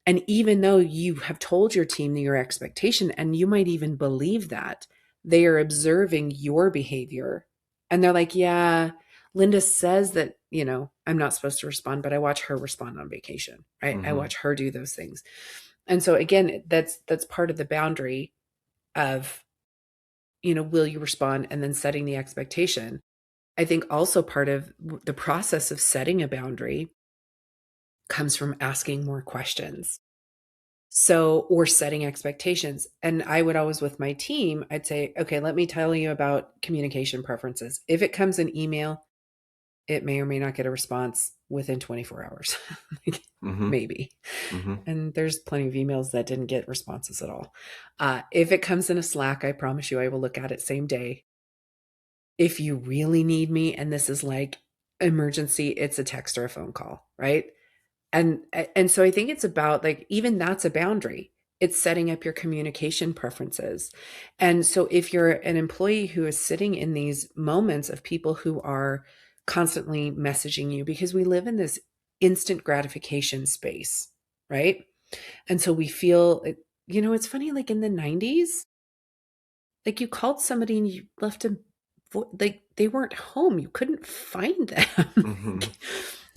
And even though you have told your team your expectation, and you might even believe that, they are observing your behavior. And they're like, yeah, Lynda says that, I'm not supposed to respond, but I watch her respond on vacation, right? I Hmm. watch her do those things. And so again, that's part of the boundary of, will you respond, and then setting the expectation. I think also part of the process of setting a boundary comes from asking more questions. So, or setting expectations. And I would always, with my team, I'd say, okay, let me tell you about communication preferences. If it comes in email, it may or may not get a response within 24 hours. Like, Hmm. maybe. Hmm. And there's plenty of emails that didn't get responses at all. If it comes in a Slack, I promise you I will look at it same day. If you really need me, and this is like emergency, it's a text or a phone call, right? And so I think it's about, like, even that's a boundary. It's setting up your communication preferences. And so if you're an employee who is sitting in these moments of people who are constantly messaging you, because we live in this instant gratification space, right? And so we feel it's funny, like in the 90s, like you called somebody and you left them, like they weren't home, you couldn't find them. Hmm. Like,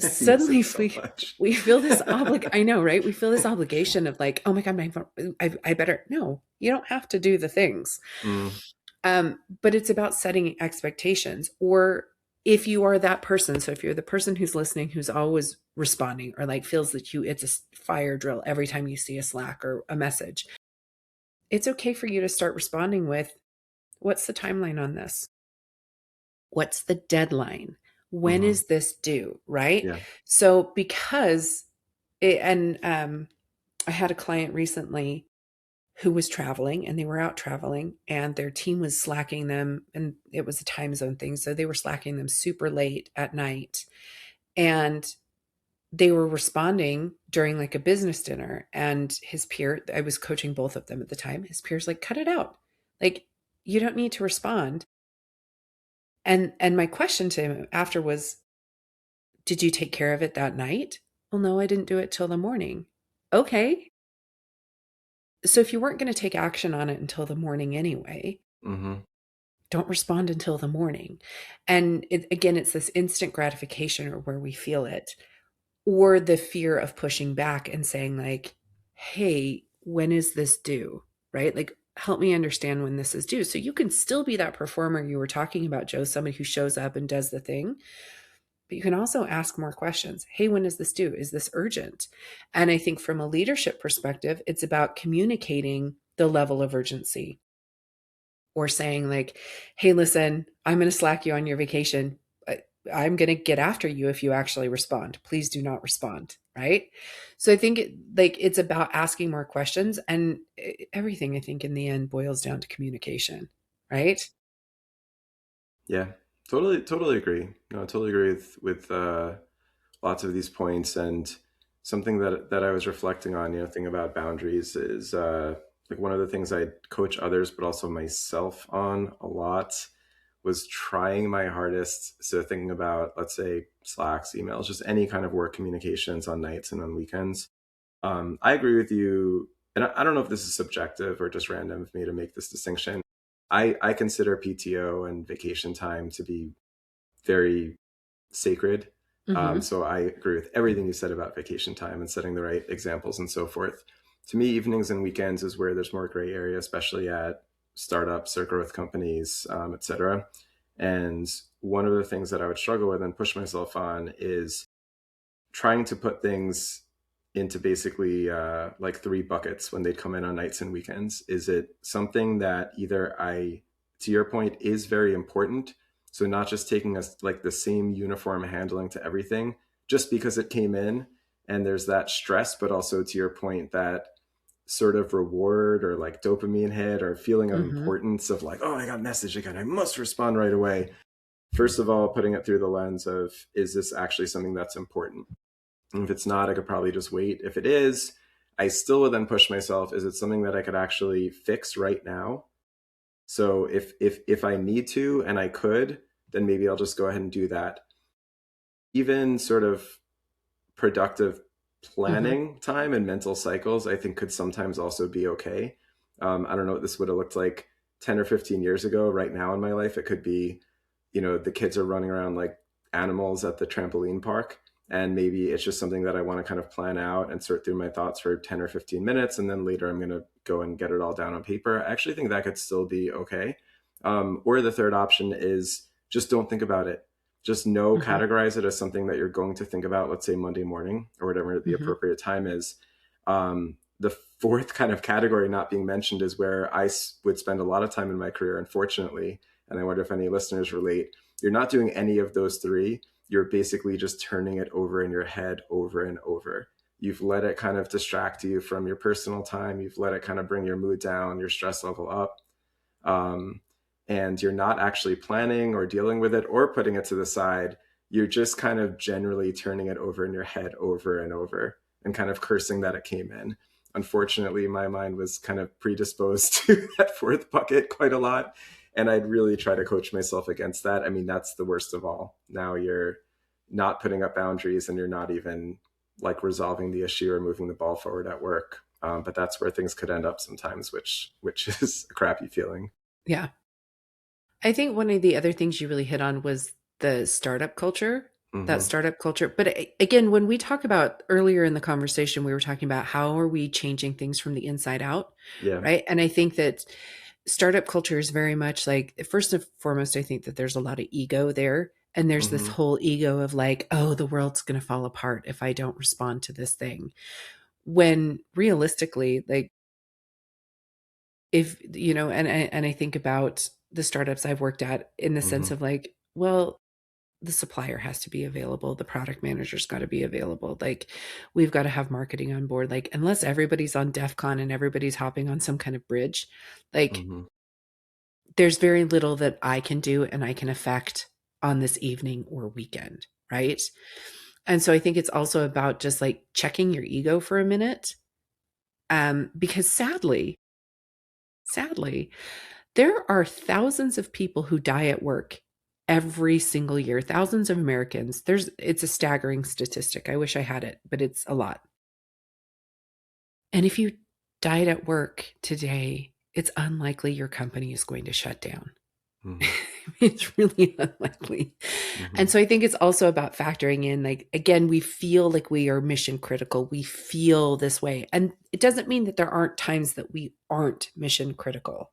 I miss suddenly it so much. we feel this I know, right? We feel this obligation of like, oh my god, my phone, I better. No, you don't have to do the things. Mm. But it's about setting expectations. Or if you are that person, so if you're the person who's listening, who's always responding, or like feels that it's a fire drill every time you see a Slack or a message, it's okay for you to start responding with, what's the timeline on this? What's the deadline? When Hmm. is this due? Right? Yeah. So because I had a client recently who was traveling, and they were out traveling, and their team was slacking them, and it was a time zone thing, so they were slacking them super late at night, and they were responding during like a business dinner, and his peer, I was coaching both of them at the time, his peers like, cut it out, like, you don't need to respond. And my question to him after was, did you take care of it that night? Well, no, I didn't do it till the morning. Okay. So if you weren't going to take action on it until the morning anyway, Hmm. don't respond until the morning. And again, it's this instant gratification, or where we feel it, or the fear of pushing back and saying, like, hey, when is this due? Right? Like, help me understand when this is due. So you can still be that performer you were talking about, Joe, somebody who shows up and does the thing. But you can also ask more questions. Hey, when is this due? Is this urgent? And I think from a leadership perspective, it's about communicating the level of urgency, or saying, like, hey, listen, I'm going to slack you on your vacation. I'm going to get after you if you actually respond. Please do not respond. Right. So I think it's about asking more questions, and everything, I think, in the end boils down to communication. Right. Yeah. Totally. Totally agree. No, I totally agree with lots of these points. And something that I was reflecting on, thing about boundaries is like one of the things I coach others, but also myself on a lot, was trying my hardest. So thinking about, let's say, Slacks, emails, just any kind of work communications on nights and on weekends. I agree with you. And I don't know if this is subjective or just random of me to make this distinction. I consider PTO and vacation time to be very sacred. Mm-hmm. So I agree with everything you said about vacation time and setting the right examples and so forth. To me, evenings and weekends is where there's more gray area, especially at startups or growth companies, et cetera. And one of the things that I would struggle with and push myself on is trying to put things into basically like three buckets when they'd come in on nights and weekends. Is it something that either to your point, is very important? So not just taking us like the same uniform handling to everything just because it came in and there's that stress, but also to your point, that sort of reward or like dopamine hit or feeling of Mm-hmm. importance of like, oh, I got a message again, I must respond right away. First of all, putting it through the lens of, is this actually something that's important? And if it's not, I could probably just wait. If it is, I still would then push myself. Is it something that I could actually fix right now? So if I need to and I could, then maybe I'll just go ahead and do that. Even sort of productive Mm-hmm. planning time and mental cycles, I think could sometimes also be okay. I don't know what this would have looked like 10 or 15 years ago. Right now in my life, it could be, the kids are running around like animals at the trampoline park. And maybe it's just something that I want to kind of plan out and sort through my thoughts for 10 or 15 minutes. And then later I'm going to go and get it all down on paper. I actually think that could still be okay. Or the third option is just don't think about it. Just know, Mm-hmm. categorize it as something that you're going to think about, let's say Monday morning or whatever the Mm-hmm. appropriate time is. The fourth kind of category not being mentioned is where would spend a lot of time in my career, unfortunately. And I wonder if any listeners relate. You're not doing any of those three. You're basically just turning it over in your head over and over. You've let it kind of distract you from your personal time. You've let it kind of bring your mood down, your stress level up. um, and you're not actually planning or dealing with it or putting it to the side. You're just kind of generally turning it over in your head over and over and kind of cursing that it came in. Unfortunately, my mind was kind of predisposed to that fourth bucket quite a lot. And I'd really try to coach myself against that. I mean, that's the worst of all. Now you're not putting up boundaries and you're not even like resolving the issue or moving the ball forward at work. But that's where things could end up sometimes, which is a crappy feeling. Yeah. I think one of the other things you really hit on was the startup culture, that Mm-hmm. startup culture. But again, when we talk about earlier in the conversation, we were talking about how are we changing things from the inside out, Yeah. right? And I think that startup culture is very much like, first and foremost, I think that there's a lot of ego there. And there's this Mm-hmm. whole ego of like, oh, the world's going to fall apart if I don't respond to this thing. When realistically, like, if and I think about the startups I've worked at in the sense Mm-hmm. of like, well, the supplier has to be available, the product manager's got to be available, like we've got to have marketing on board, like unless everybody's on DEF CON and everybody's hopping on some kind of bridge, like Mm-hmm. there's very little that I can do and I can affect on this evening or weekend, right? And so I think it's also about just like checking your ego for a minute, because sadly there are thousands of people who die at work every single year, thousands of Americans. It's a staggering statistic. I wish I had it, but it's a lot. And if you died at work today, it's unlikely your company is going to shut down. Mm-hmm. It's really unlikely. Mm-hmm. And so I think it's also about factoring in, like, again, we feel like we are mission critical. We feel this way. And it doesn't mean that there aren't times that we aren't mission critical.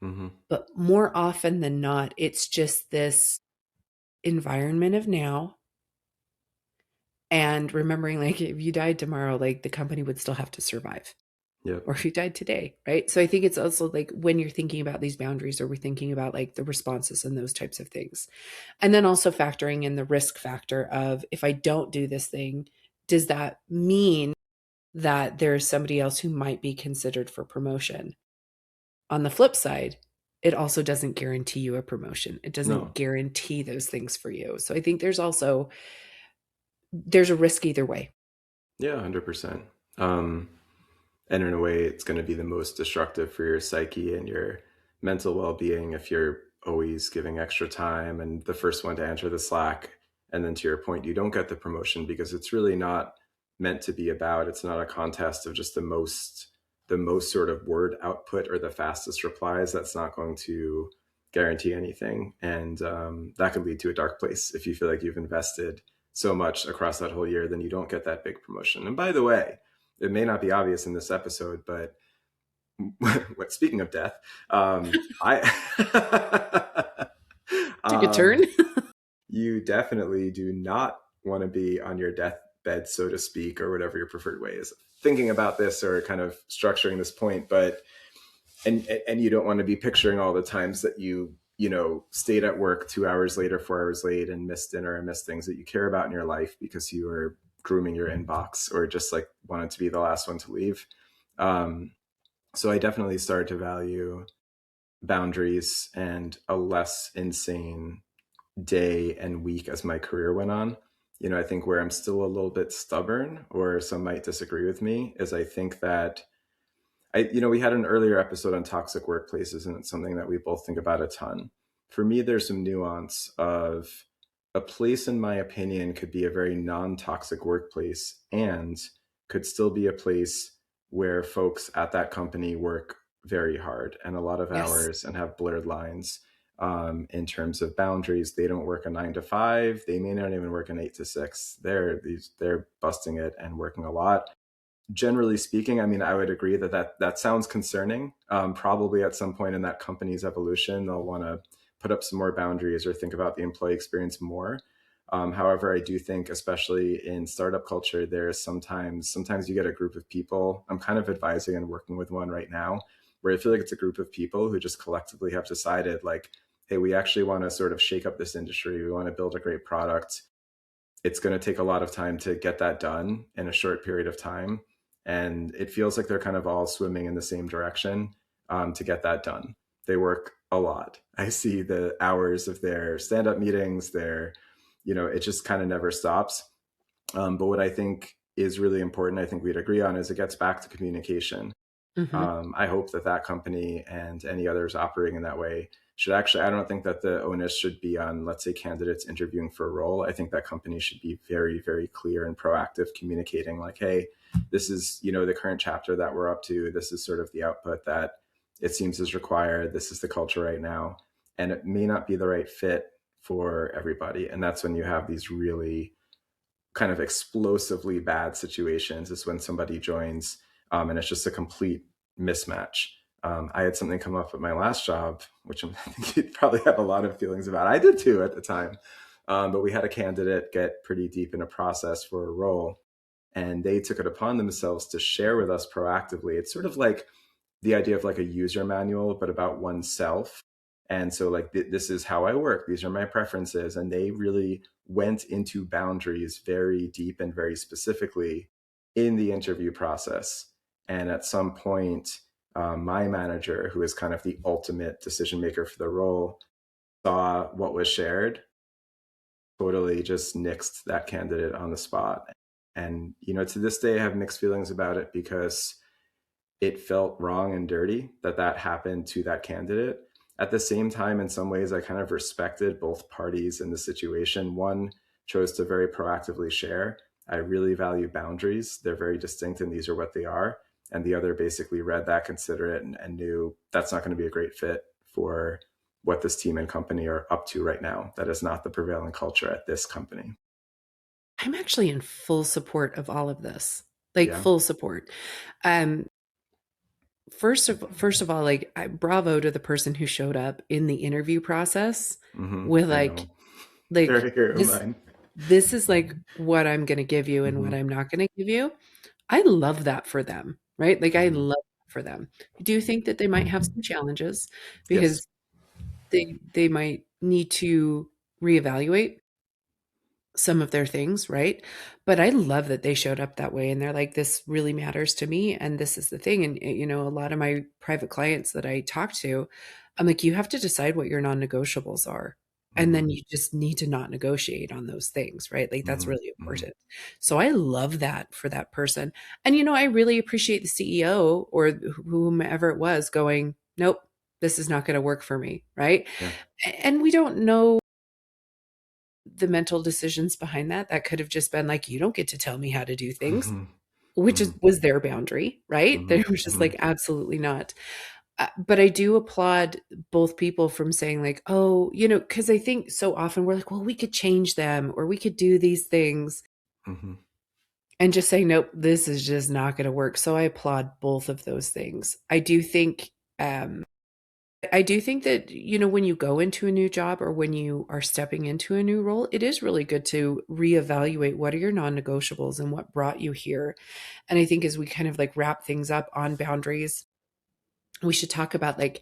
Mm-hmm. But more often than not, it's just this environment of now, and remembering like if you died tomorrow, like the company would still have to survive. Yep. Or if you died today, right? So I think it's also like when you're thinking about these boundaries, or we're thinking about like the responses and those types of things. And then also factoring in the risk factor of, if I don't do this thing, does that mean that there's somebody else who might be considered for promotion? On the flip side, it also doesn't guarantee you a promotion. It doesn't No. guarantee those things for you. So I think there's a risk either way. Yeah, 100%. Um, and in a way, it's going to be the most destructive for your psyche and your mental well-being if you're always giving extra time and the first one to answer the Slack. And then to your point, you don't get the promotion because it's really not meant to be about. It's not a contest of just the most sort of word output or the fastest replies. That's not going to guarantee anything, and that could lead to a dark place if you feel like you've invested so much across that whole year, then you don't get that big promotion. And by the way, it may not be obvious in this episode, but speaking of death, I Took a turn. um, you definitely do not want to be on your deathbed, so to speak, or whatever your preferred way is thinking about this or kind of structuring this point. But and you don't want to be picturing all the times that you stayed at work 2 hours later, 4 hours late, and missed dinner and missed things that you care about in your life because you were grooming your inbox or just like wanted to be the last one to leave. Um, so I definitely started to value boundaries and a less insane day and week as my career went on. I think where I'm still a little bit stubborn, or some might disagree with me, is I think that we had an earlier episode on toxic workplaces, and it's something that we both think about a ton. For me, there's some nuance of a place, in my opinion, could be a very non toxic workplace and could still be a place where folks at that company work very hard and a lot of Yes. hours and have blurred lines in terms of boundaries. They don't work a 9 to 5. They may not even work an 8 to 6. They're busting it and working a lot. Generally speaking, I mean, I would agree that sounds concerning. Probably at some point in that company's evolution, they'll want to put up some more boundaries or think about the employee experience more. However, I do think, especially in startup culture, there's sometimes you get a group of people. I'm kind of advising and working with one right now, where I feel like it's a group of people who just collectively have decided, like, hey, we actually want to sort of shake up this industry. We want to build a great product. It's going to take a lot of time to get that done in a short period of time. And it feels like they're kind of all swimming in the same direction to get that done. They work a lot. I see the hours of their stand up meetings, it just kind of never stops. But what I think is really important, I think we'd agree on, is it gets back to communication. Hmm. I hope that company and any others operating in that way should actually, I don't think that the onus should be on, let's say, candidates interviewing for a role. I think that company should be very, very clear and proactive, communicating like, hey, this is, the current chapter that we're up to. This is sort of the output that it seems is required. This is the culture right now. And it may not be the right fit for everybody. And that's when you have these really kind of explosively bad situations, is when somebody joins and it's just a complete mismatch. I had something come up at my last job, which I think you'd probably have a lot of feelings about. I did too at the time. But we had a candidate get pretty deep in a process for a role, and they took it upon themselves to share with us proactively. It's sort of like the idea of like a user manual, but about oneself. And so, like, this is how I work. These are my preferences. And they really went into boundaries very deep and very specifically in the interview process. And at some point, my manager, who is kind of the ultimate decision maker for the role, saw what was shared, totally just nixed that candidate on the spot. And, to this day, I have mixed feelings about it because it felt wrong and dirty that happened to that candidate. At the same time, in some ways, I kind of respected both parties in the situation. One chose to very proactively share. I really value boundaries. They're very distinct, and these are what they are. And the other basically read that, considered it, and knew that's not going to be a great fit for what this team and company are up to right now. That is not the prevailing culture at this company. I'm actually in full support of all of this, like Yeah. full support. Um, first of all, like bravo to the person who showed up in the interview process with I know. They're like a hero of this mine. this is like what I'm going to give you and what Hmm. I'm not going to give you. I love that for them, right? Like I Hmm. love that for them. I do think that they might have some challenges Yes. because they might need to reevaluate some of their things, right? But I love that they showed up that way and they're like, this really matters to me. And this is the thing. And, a lot of my private clients that I talk to, I'm like, you have to decide what your non negotiables are. And Hmm. then you just need to not negotiate on those things, right? Like that's Hmm. really Hmm. important. So I love that for that person. And, I really appreciate the CEO or whomever it was going, nope, this is not going to work for me, right? Yeah. And we don't know the mental decisions behind that. That could have just been like, you don't get to tell me how to do things, Hmm. which Hmm. was their boundary, right? Hmm. They were just Hmm. like, absolutely not. But I do applaud both people from saying like, oh, because I think so often we're like, well, we could change them or we could do these things Hmm. and just say, nope, this is just not going to work. So I applaud both of those things. I do think I do think that, when you go into a new job or when you are stepping into a new role, it is really good to reevaluate what are your non-negotiables and what brought you here. And I think as we kind of like wrap things up on boundaries, we should talk about like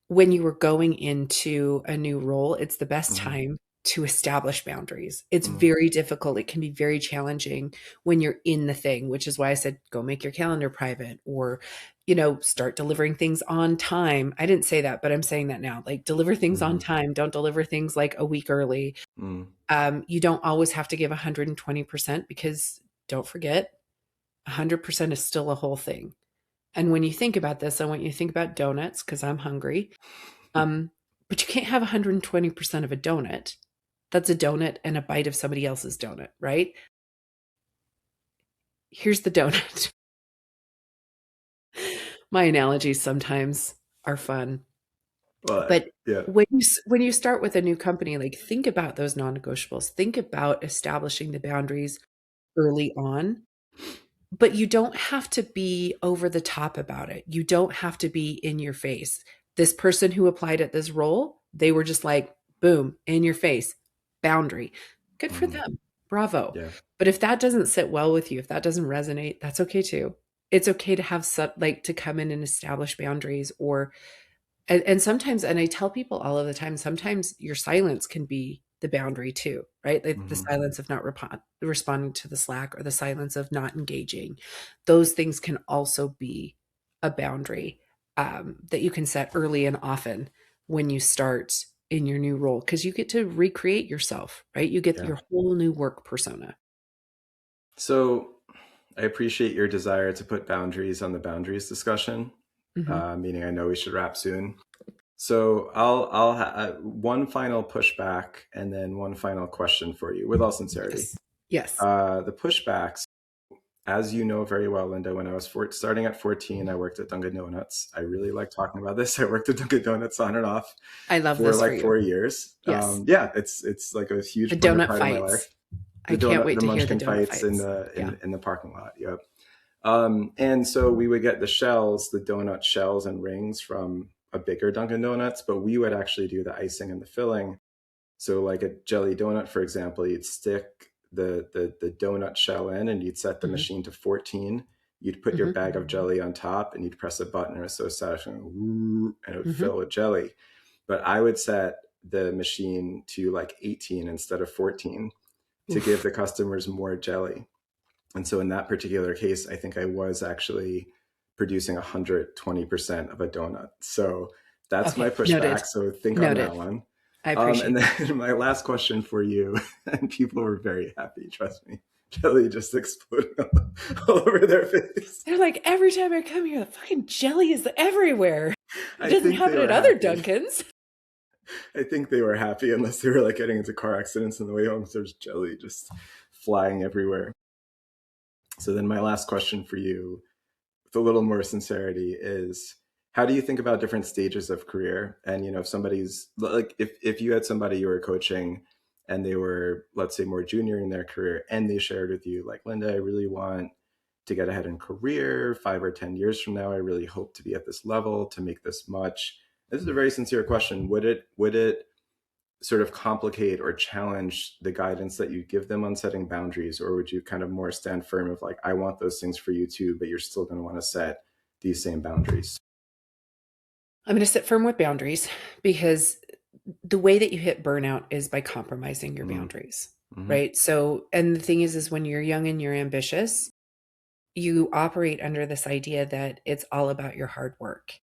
when you were going into a new role, it's the best Mm-hmm. time to establish boundaries. It's Mm-hmm. very difficult. It can be very challenging when you're in the thing, which is why I said go make your calendar private or, start delivering things on time. I didn't say that, but I'm saying that now. Like deliver things on Mm-hmm. time. Don't deliver things like a week early. You don't always have to give 120% because don't forget, 100% is still a whole thing. And when you think about this, I want you to think about donuts because I'm hungry. Um, but you can't have 120% of a donut. That's a donut and a bite of somebody else's donut, right? Here's the donut. My analogies sometimes are fun. Well, But yeah. when you start with a new company, like think about those non-negotiables. Think about establishing the boundaries early on. But you don't have to be over the top about it. You don't have to be in your face. This person who applied at this role, they were just like, boom, in your face, boundary. Good for Mm-hmm. them. Bravo. Yeah. But if that doesn't sit well with you, if that doesn't resonate, that's okay too. It's okay to have like to come in and establish boundaries or and sometimes, and I tell people all of the time, sometimes your silence can be the boundary too, right? Like the Mm-hmm. silence of not responding to the Slack or the silence of not engaging. Those things can also be a boundary that you can set early and often when you start in your new role because you get to recreate yourself, right? You get Yeah. your whole new work persona. So I appreciate your desire to put boundaries on the boundaries discussion, Hmm. meaning I know we should wrap soon. So I'll one final pushback and then one final question for you, with all sincerity. Yes. Yes. The pushbacks, as you know very well, Lynda, when I was starting at 14, I worked at Dunkin' Donuts. I really like talking about this. I worked at Dunkin' Donuts on and off I love for this for like you. 4 years. Yes. Yeah, it's like a The huge donut part of my life. fights. I can't wait The to hear the Munchkin donut fights in fights. the Yeah. in the parking lot. Yep. And so we would get the shells, the donut shells and rings from a bigger Dunkin' Donuts, but we would actually do the icing and the filling. So like a jelly donut, for example, you'd stick the donut shell in and you'd set the Hmm. machine to 14. You'd put your Hmm. bag of jelly on top and you'd press a button. It was so satisfying, and it would Hmm. fill with jelly. But I would set the machine to like 18 instead of 14 to give Oof. the customers more jelly. And so in that particular case, I think I was actually producing 120% of a donut. So that's my Okay. Noted. pushback. So think on that Noted. one. I And appreciate that. then my last question for you, and people were very happy, trust me. Jelly just exploding all over their face. They're like, every time I come here, the fucking jelly is everywhere. It I doesn't think they happen at were other happy. Dunkins. I think they were happy unless they were like getting into car accidents on the way home. So there's jelly just flying everywhere. So then my last question for you, with a little more sincerity, is how do you think about different stages of career? And if somebody's like, if you had somebody you were coaching and they were, let's say, more junior in their career, and they shared with you like, Lynda, I really want to get ahead in career 5 or 10 years from now. I really hope to be at this level, to make this much. This is a very sincere question. Would it sort of complicate or challenge the guidance that you give them on setting boundaries, or would you kind of more stand firm of like, I want those things for you too, but you're still going to want to set these same boundaries? I'm going to sit firm with boundaries because the way that you hit burnout is by compromising your Mm-hmm. boundaries, Mm-hmm. right? So, and the thing is when you're young and you're ambitious, you operate under this idea that it's all about your hard work.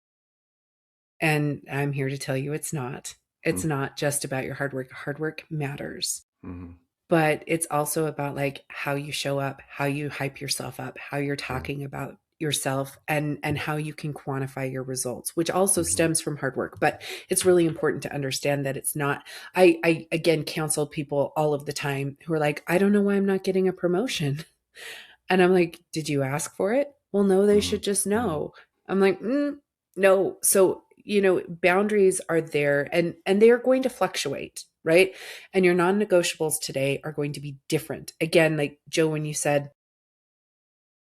And I'm here to tell you it's not. It's not just about your hard work. Hard work matters. Mm-hmm. But it's also about like how you show up, how you hype yourself up, how you're Yeah. talking about yourself and how you can quantify your results, which also Mm-hmm. stems from hard work. But it's really important to understand that it's not. I again counsel people all of the time who are like, I don't know why I'm not getting a promotion. And I'm like, did you ask for it? Well, no, they Mm-hmm. should just Mm-hmm. know. I'm like, no. So, boundaries are there and they are going to fluctuate, right? And your non-negotiables today are going to be different. Again, like Joe, when you said,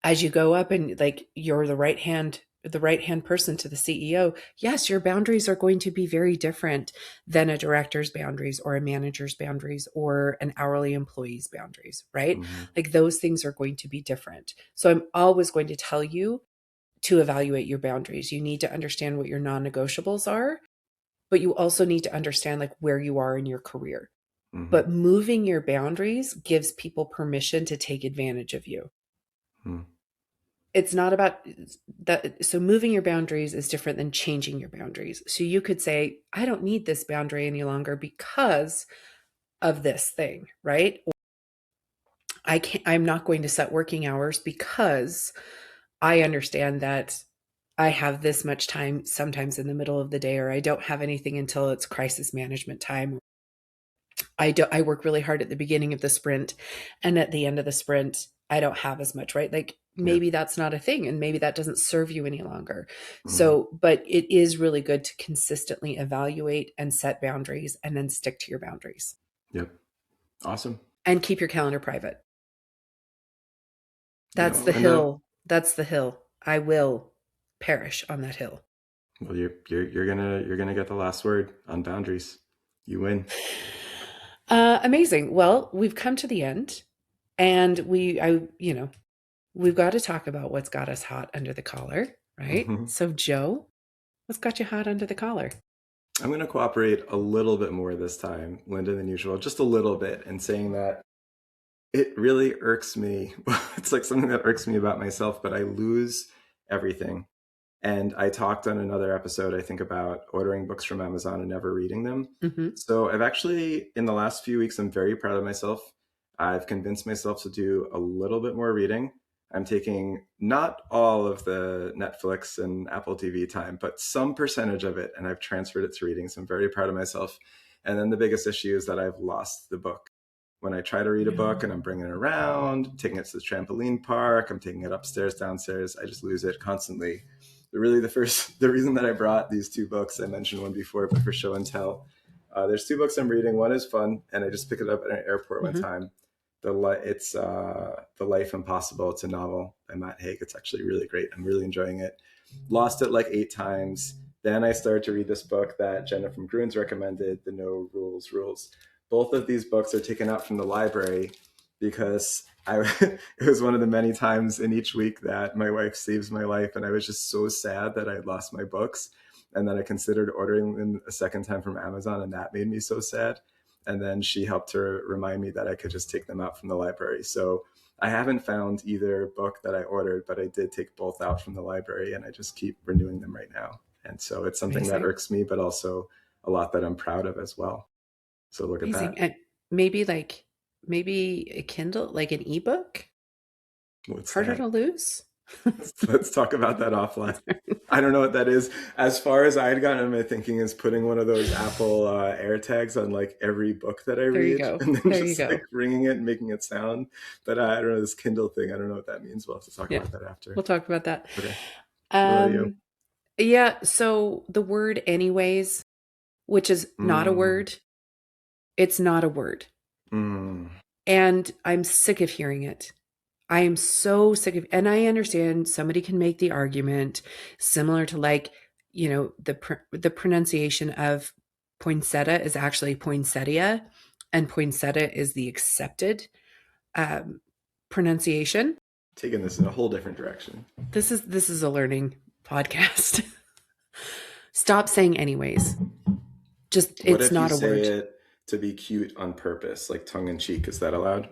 as you go up and like you're the right hand the right hand person to the CEO, yes, your boundaries are going to be very different than a director's boundaries or a manager's boundaries or an hourly employee's boundaries, right? Mm-hmm. Like those things are going to be different. So I'm always going to tell you to evaluate your boundaries. You need to understand what your non-negotiables are, but you also need to understand like where you are in your career. Mm-hmm. But moving your boundaries gives people permission to take advantage of you. Mm-hmm. It's not about that. So moving your boundaries is different than changing your boundaries. So you could say, I don't need this boundary any longer because of this thing, right? I'm not going to set working hours because I understand that I have this much time sometimes in the middle of the day, or I don't have anything until it's crisis management time. I work really hard at the beginning of the sprint, and at the end of the sprint, I don't have as much, right? Like Yep. maybe that's not a thing and maybe that doesn't serve you any longer. Mm-hmm. So, but it is really good to consistently evaluate and set boundaries and then stick to your boundaries Yep. Awesome. and keep your calendar private. You know That's what, the Lynda? hill. That's the hill. I will perish on that hill. Well, you're gonna get the last word on boundaries. You win. Amazing. Well, we've come to the end, and we've got to talk about what's got us hot under the collar, right? Mm-hmm. So, Joe, what's got you hot under the collar? I'm gonna cooperate a little bit more this time, Lynda, than usual, just a little bit, in saying that it really irks me. It's like something that irks me about myself, but I lose everything. And I talked on another episode, I think, about ordering books from Amazon and never reading them. Hmm. So I've actually, in the last few weeks, I'm very proud of myself. I've convinced myself to do a little bit more reading. I'm taking not all of the Netflix and Apple TV time, but some percentage of it, and I've transferred it to reading. So I'm very proud of myself. And then the biggest issue is that I've lost the book. When I try to read a book and I'm No. bringing it around, taking it to the trampoline park, I'm taking it upstairs, downstairs, I just lose it constantly. Really, the reason that I brought these two books, I mentioned one before, but for show and tell, there's two books I'm reading. One is fun, and I just picked it up at an airport one Hmm. time. It's The Life Impossible. It's a novel by Matt Haig. It's actually really great. I'm really enjoying it. Lost it like 8 times. Then I started to read this book that Jenna from Grunes recommended, The No Rules Rules. Both of these books are taken out from the library because it was one of the many times in each week that my wife saves my life, and I was just so sad that I had lost my books. And then I considered ordering them a second time from Amazon, and that made me so sad. And then she helped to remind me that I could just take them out from the library. So I haven't found either book that I ordered, but I did take both out from the library, and I just keep renewing them right now. And so it's something that Amazing. irks me, but also a lot that I'm proud of as well. So look at Amazing. that. And maybe a Kindle, like an ebook, What's harder that? to lose. Let's talk about that offline. I don't know what that is. As far as I had gotten in my thinking is putting one of those Apple Air tags on like every book that I There you read, go. and then There you just like go. ringing it and making it sound. But I don't know this Kindle thing. I don't know what that means. We'll have to talk Yeah, about that after. we'll talk about that. Okay. What about you? Um, yeah, so the word anyways, which is not a Mm, word, it's not a word. mm. And I'm sick of hearing it. I am so sick of, and I understand somebody can make the argument similar to like, the pronunciation of poinsettia is actually poinsettia, and poinsettia is the accepted um, pronunciation. Taking this in a whole different direction. This is a learning podcast. Stop saying anyways. Just What it's if you not a say word. it to be cute on purpose, like tongue in cheek? Is that allowed?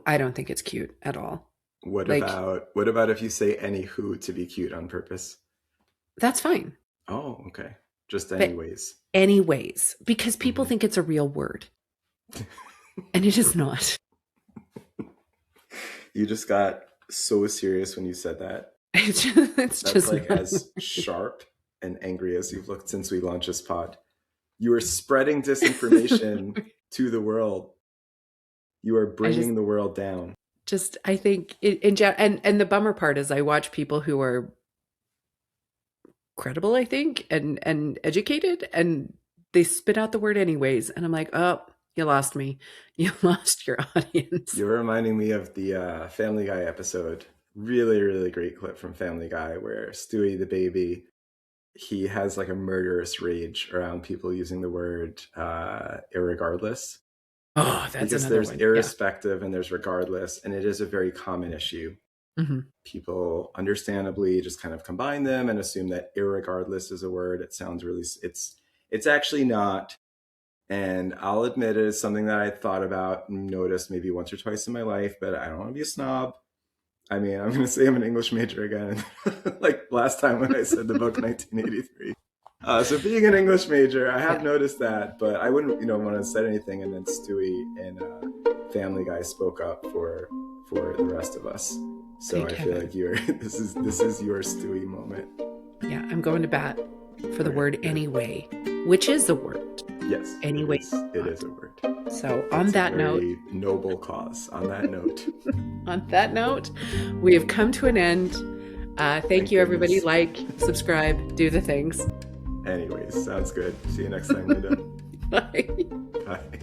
I don't think it's cute at all. What Like about what about if you say any who to be cute on purpose? that's fine. Oh, okay. Just But anyways. anyways, because people Hmm. think it's a real word and it is not. You just got so serious when you said that. It's That's just like not. as sharp and angry as you've looked since we launched this pod. You are spreading disinformation to the world. You are I just bringing the world down. I think and the bummer part is I watch people who are credible, I think, and educated, and they spit out the word anyways, and I'm like, oh, you lost me. You lost your audience. You're reminding me of the Family Guy episode really, really great clip from Family Guy where Stewie the baby, he has like a murderous rage around people using the word irregardless, Oh, that's because another there's one. Yeah. irrespective and there's regardless, and it is a very common issue. Hmm. People understandably just kind of combine them and assume that irregardless is a word. It sounds really, it's actually not. And I'll admit it is something that I thought about and noticed maybe once or twice in my life, but I don't want to be a snob. I mean, I'm going to say I'm an English major again, like last time when I said the book 1983. So being an English major, I have Yeah. noticed that, but I wouldn't, want to say anything. And then Stewie and Family Guy spoke up for the rest of us. So Thank I feel heaven. like you're this is your Stewie moment. Yeah. I'm going to bat for the Okay, word good. anyway, which is a word. Yes, it Anyway. is. It is a word. So on It's a that note, very noble cause. on that note, we have come to an end. Thank Thank you, everybody. goodness. Like, subscribe, do the things. Anyways, sounds good. See you next time, Linda. Bye. Bye.